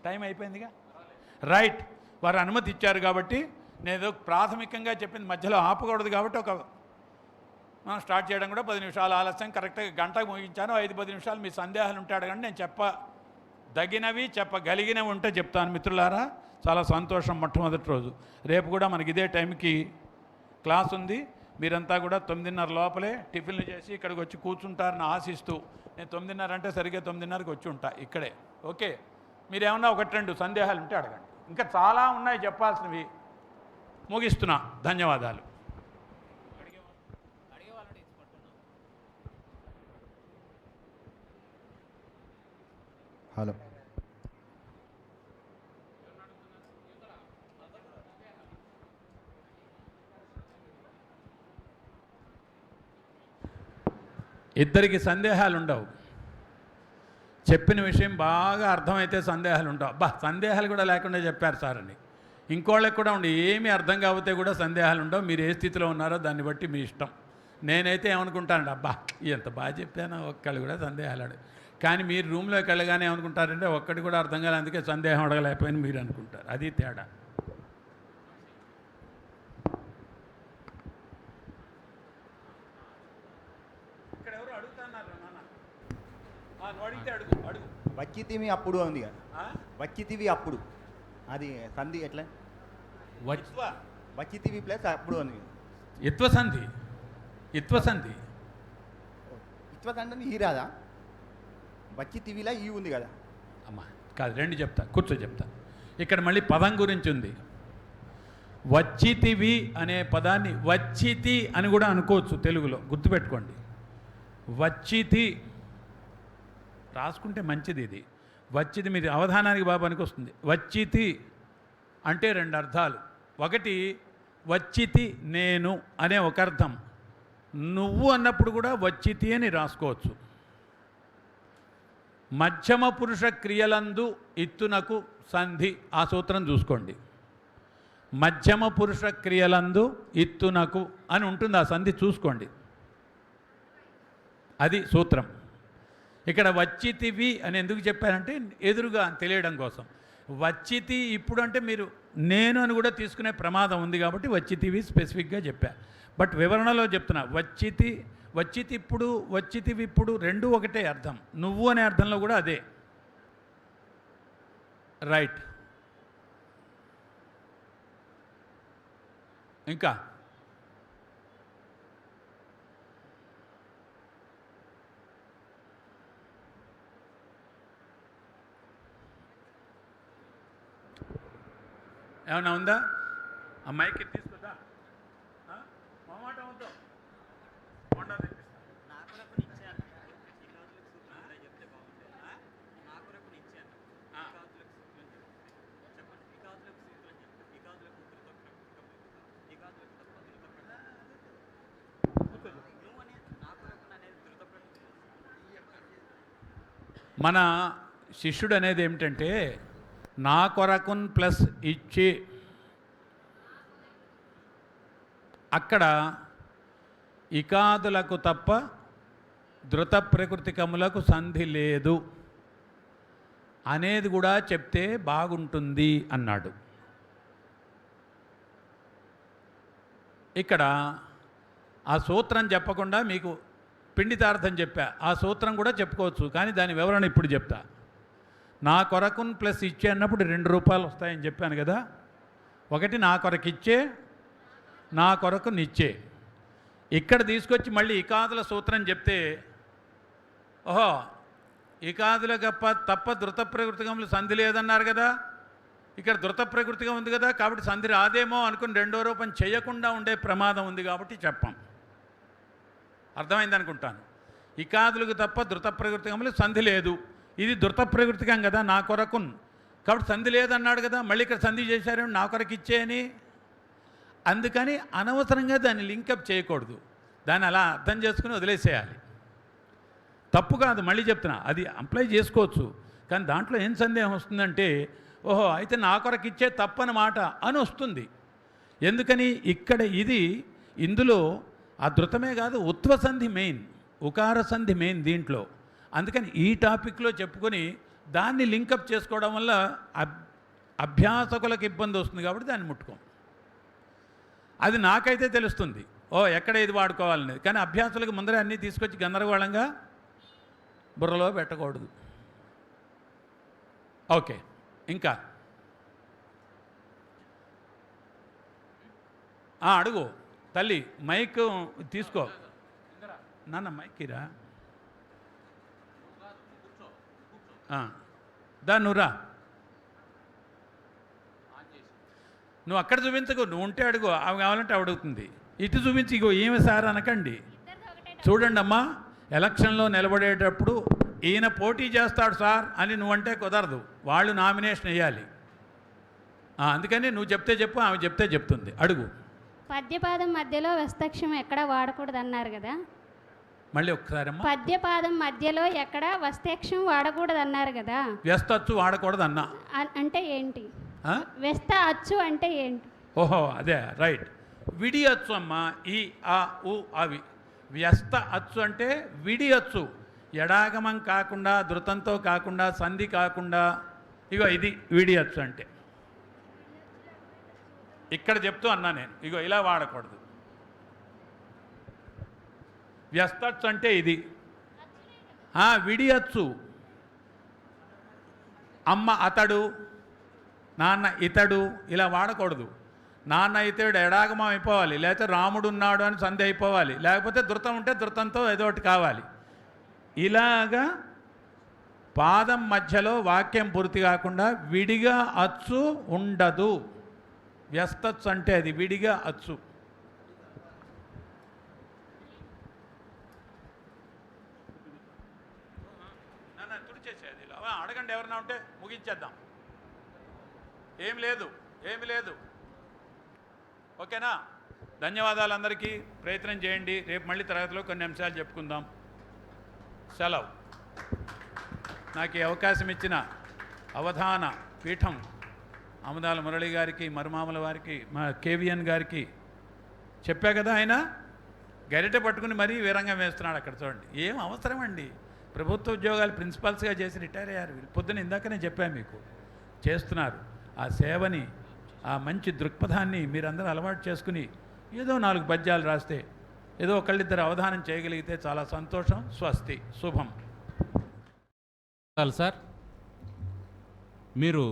టైం అయిపోయిందిగా, రైట్. వారు అనుమతి ఇచ్చారు కాబట్టి నేను ప్రాథమికంగా చెప్పింది మధ్యలో ఆపకూడదు. కాబట్టి మనం స్టార్ట్ చేయడం కూడా 10 నిమిషాలు ఆలస్యం, కరెక్ట్గా గంటకు ముగించాను. 5-10 నిమిషాలు మీ సందేహాలు ఉంటాడు కానీ నేను చెప్పదగినవి చెప్పగలిగినవి ఉంటే చెప్తాను. మిత్రులారా, చాలా సంతోషం. మొట్టమొదటి రోజు రేపు కూడా మనకి ఇదే టైంకి క్లాస్ ఉంది. మీరంతా కూడా 9:30 లోపలే టిఫిన్లు చేసి ఇక్కడికి వచ్చి కూర్చుంటారని ఆశిస్తూ, నేను 9:30 అంటే సరిగ్గా 9:30కి వచ్చి ఉంటా ఇక్కడే. ఓకే, మీరేమన్నా 1-2 సందేహాలు ఉంటే అడగండి. ఇంకా చాలా ఉన్నాయి చెప్పాల్సినవి. ముగిస్తున్నా. ధన్యవాదాలు. హలో, ఇద్దరికి సందేహాలు ఉండవు. చెప్పిన విషయం బాగా అర్థమైతే సందేహాలు ఉండవు. అబ్బా, సందేహాలు కూడా లేకుండా చెప్పారు సార్ అని ఇంకోళ్ళకి కూడా ఉండి ఏమీ అర్థం కాకపోతే కూడా సందేహాలు ఉండవు. మీరు ఏ స్థితిలో ఉన్నారో దాన్ని బట్టి మీ ఇష్టం. నేనైతే ఏమనుకుంటానండి, అబ్బా ఎంత బాగా చెప్పానో, ఒక్కళ్ళు కూడా సందేహాలు అడగ. కానీ మీరు రూమ్లోకి వెళ్ళగానే ఏమనుకుంటారంటే ఒక్కటి కూడా అర్థం కాలే, అందుకే సందేహం అడగలేకపోయినా మీరు అనుకుంటారు. అది తేడా. ఇక్కడ ఎవరు అడుగుతున్నారు నాన్న? అడిగితే అడుగు అడుగు. వచ్చితివి అప్పుడు ఉంది కదా, వచ్చితివి అప్పుడు అది సంధి ఎట్లా? వచ్చితివి ప్లస్ అప్పుడు ఉంది. ఇత్వసంధి. ఇత్వసంధి ఇత్వసంధి ఈ రాదా? వచ్చితివిలా ఈ ఉంది కదా. అమ్మా కాదు, రెండు చెప్తా, కూర్చో చెప్తా. ఇక్కడ మళ్ళీ పదం గురించి ఉంది. వచ్చితివి అనే పదాన్ని వచ్చితి అని కూడా అనుకోవచ్చు తెలుగులో, గుర్తుపెట్టుకోండి. వచ్చితి రాసుకుంటే మంచిది. ఇది వచ్చితి మీరు అవధానానికి బాగా పనికొస్తుంది. వచ్చితి అంటే 2 అర్థాలు. ఒకటి వచ్చితి నేను అనే ఒక అర్థం. నువ్వు అన్నప్పుడు కూడా వచ్చితి అని రాసుకోవచ్చు. మధ్యమ పురుష క్రియలందు ఇత్తునకు సంధి, ఆ సూత్రం చూసుకోండి. మధ్యమ పురుష క్రియలందు ఇత్తునకు అని ఉంటుంది, ఆ సంధి చూసుకోండి. అది సూత్రం. ఇక్కడ వచ్చితివి అని ఎందుకు చెప్పారంటే ఎదురుగా తెలియడం కోసం. వచ్చితి ఇప్పుడు అంటే మీరు నేను అని కూడా తీసుకునే ప్రమాదం ఉంది కాబట్టి వచ్చితివి స్పెసిఫిక్గా చెప్పా. బట్ వివరణలో చెప్తున్నా, వచ్చితి ఇప్పుడు వచ్చితివి ఇప్పుడు రెండు ఒకటే అర్థం. నువ్వు అనే అర్థంలో కూడా అదే. రైట్. ఇంకా ఏమన్నా ఉందా? ఆ మైక్ తీసుకుందా? మాట అవుతాం హోండా తెప్పిస్తా. మన శిష్యుడు అనేది ఏమిటంటే నా కొరకున్ ప్లస్ ఇచ్చి, అక్కడ ఇకాదులకు తప్ప ధృత ప్రకృతికములకు సంధి లేదు అనేది కూడా చెప్తే బాగుంటుంది అన్నాడు. ఇక్కడ ఆ సూత్రం చెప్పకుండా మీకు పిండితార్థం చెప్పా. ఆ సూత్రం కూడా చెప్పుకోవచ్చు, కానీ దాని వివరణ ఇప్పుడు చెప్తా. నా కొరకున్ ప్లస్ ఇచ్చే అన్నప్పుడు 2 రూపాయలు వస్తాయని చెప్పాను కదా. ఒకటి నా కొరకు ఇచ్చే, నా కొరకు నిచ్చే. ఇక్కడ తీసుకొచ్చి మళ్ళీ ఇకాదుల సూత్రం చెప్తే ఓహో ఇకాదుల గప్ప తప్ప ధృత ప్రకృతికములు సంధి లేదన్నారు కదా, ఇక్కడ ధృత ప్రకృతిగా ఉంది కదా, కాబట్టి సంధి రాదేమో అనుకుని రెండో రూపం చేయకుండా ఉండే ప్రమాదం ఉంది కాబట్టి చెప్పాం. అర్థమైంది అనుకుంటాను. ఇకాదులకు తప్ప ధృత ప్రకృతికములు సంధి లేదు, ఇది ధృత ప్రకృతికం కదా నా కొరకు, కాబట్టి సంధి లేదన్నాడు కదా, మళ్ళీ ఇక్కడ సంధి చేశారు నా కొరకు ఇచ్చేయని. అందుకని అనవసరంగా దాన్ని లింకప్ చేయకూడదు, దాన్ని అలా అర్థం చేసుకుని వదిలేసేయాలి. తప్పు కాదు, మళ్ళీ చెప్తున్నా, అది అప్లై చేసుకోవచ్చు. కానీ దాంట్లో ఏం సందేహం వస్తుందంటే, ఓహో అయితే నా కొరకు ఇచ్చే తప్పనమాట అని వస్తుంది. ఎందుకని ఇక్కడ ఇది ఇందులో ఆ ధృతమే కాదు, ఉత్వ సంధి మెయిన్, ఉకార సంధి మెయిన్ దీంట్లో. అందుకని ఈ టాపిక్లో చెప్పుకొని దాన్ని లింకప్ చేసుకోవడం వల్ల అభ్యాసకులకు ఇబ్బంది వస్తుంది కాబట్టి దాన్ని ముట్టుకోం. అది నాకైతే తెలుస్తుంది, ఓ ఎక్కడ ఇది వాడుకోవాలనేది. కానీ అభ్యాసులకు ముందరే అన్నీ తీసుకొచ్చి గందరగోళంగా బుర్రలో పెట్టకూడదు. ఓకే, ఇంకా అడుగు తల్లి, మైక్ తీసుకో నాన్న, మైక్ ఇరా, దా నువ్వురా, నువ్వు అక్కడ చూపించకు, నువ్వు ఉంటే అడుగు, అవి కావాలంటే అడుగుతుంది. ఇటు చూపించి ఇగో ఏమి సార్ అనకండి. చూడండి అమ్మా, ఎలక్షన్లో నిలబడేటప్పుడు ఈయన పోటీ చేస్తాడు సార్ అని నువ్వంటే కుదరదు, వాళ్ళు నామినేషన్ వేయాలి. అందుకని నువ్వు చెప్తే చెప్పు, ఆమె చెప్తే చెప్తుంది. అడుగు. పద్యపాదం మధ్యలో వస్తక్షం ఎక్కడ వాడకూడదు అన్నారు కదా, మళ్ళీ ఒకసారి అమ్మా. పద్యపాదం మధ్యలో ఎక్కడ వస్తక్షం వాడకూడదు అన్నారు కదా, వ్యస్తచ్చు వాడకూడదు అన్నా అంటే ఏంటి? వ్యస్త అచ్చు అంటే ఏంటి? ఓహో అదే రైట్. విడి అచ్చు అమ్మా, ఈ ఆ ఉ అవి. వ్యస్త అచ్చు అంటే విడి అచ్చు, ఎడాగమం కాకుండా, ధృతంతో కాకుండా, సంధి కాకుండా, ఇగో ఇది విడి అచ్చు అంటే. ఇక్కడ చెప్తూ అన్నా నేను, ఇగో ఇలా వాడకూడదు. వ్యస్తచ్చు అంటే ఇది విడి అచ్చు. అమ్మ అతడు, నాన్న ఇతడు, ఇలా వాడకూడదు. నాన్న ఇతడు ఎడాగమం అయిపోవాలి, లేకపోతే రాముడు ఉన్నాడు అని సంధి అయిపోవాలి, లేకపోతే ధృతం ఉంటే ధృతంతో ఏదో ఒకటి కావాలి. ఇలాగా పాదం మధ్యలో వాక్యం పూర్తి కాకుండా విడిగా అచ్చు ఉండదు. వ్యస్తచ్చు అంటే అది విడిగా అచ్చు. తుడిచేసేది అడగండి, ఎవరన్నా ఉంటే ముగించేద్దాం. ఏమి లేదు. ఓకేనా? ధన్యవాదాలు అందరికీ. ప్రయత్నం చేయండి. రేపు మళ్ళీ తరగతిలో కొన్ని అంశాలు చెప్పుకుందాం. సెలవు. నాకు ఈ అవకాశం ఇచ్చిన అవధాన పీఠం అమదాల మురళి గారికి, మరుమామల వారికి, మా కేవిఎన్ గారికి చెప్పా కదా, ఆయన గరిటె పట్టుకుని మరీ వీరంగం వేస్తున్నాడు అక్కడ చూడండి. ఏం అవసరం అండి, ప్రభుత్వ ఉద్యోగాలు ప్రిన్సిపల్స్గా చేసి రిటైర్ అయ్యారు. పొద్దున ఇందాకనే చెప్పాను మీకు, చేస్తున్నారు. ఆ సేవని, ఆ మంచి దృక్పథాన్ని మీరందరూ అలవాటు చేసుకుని ఏదో 4 పద్యాలు రాస్తే, ఏదో ఒకళ్ళిద్దరు అవధానం చేయగలిగితే చాలా సంతోషం. స్వస్తి, శుభం. సార్ మీరు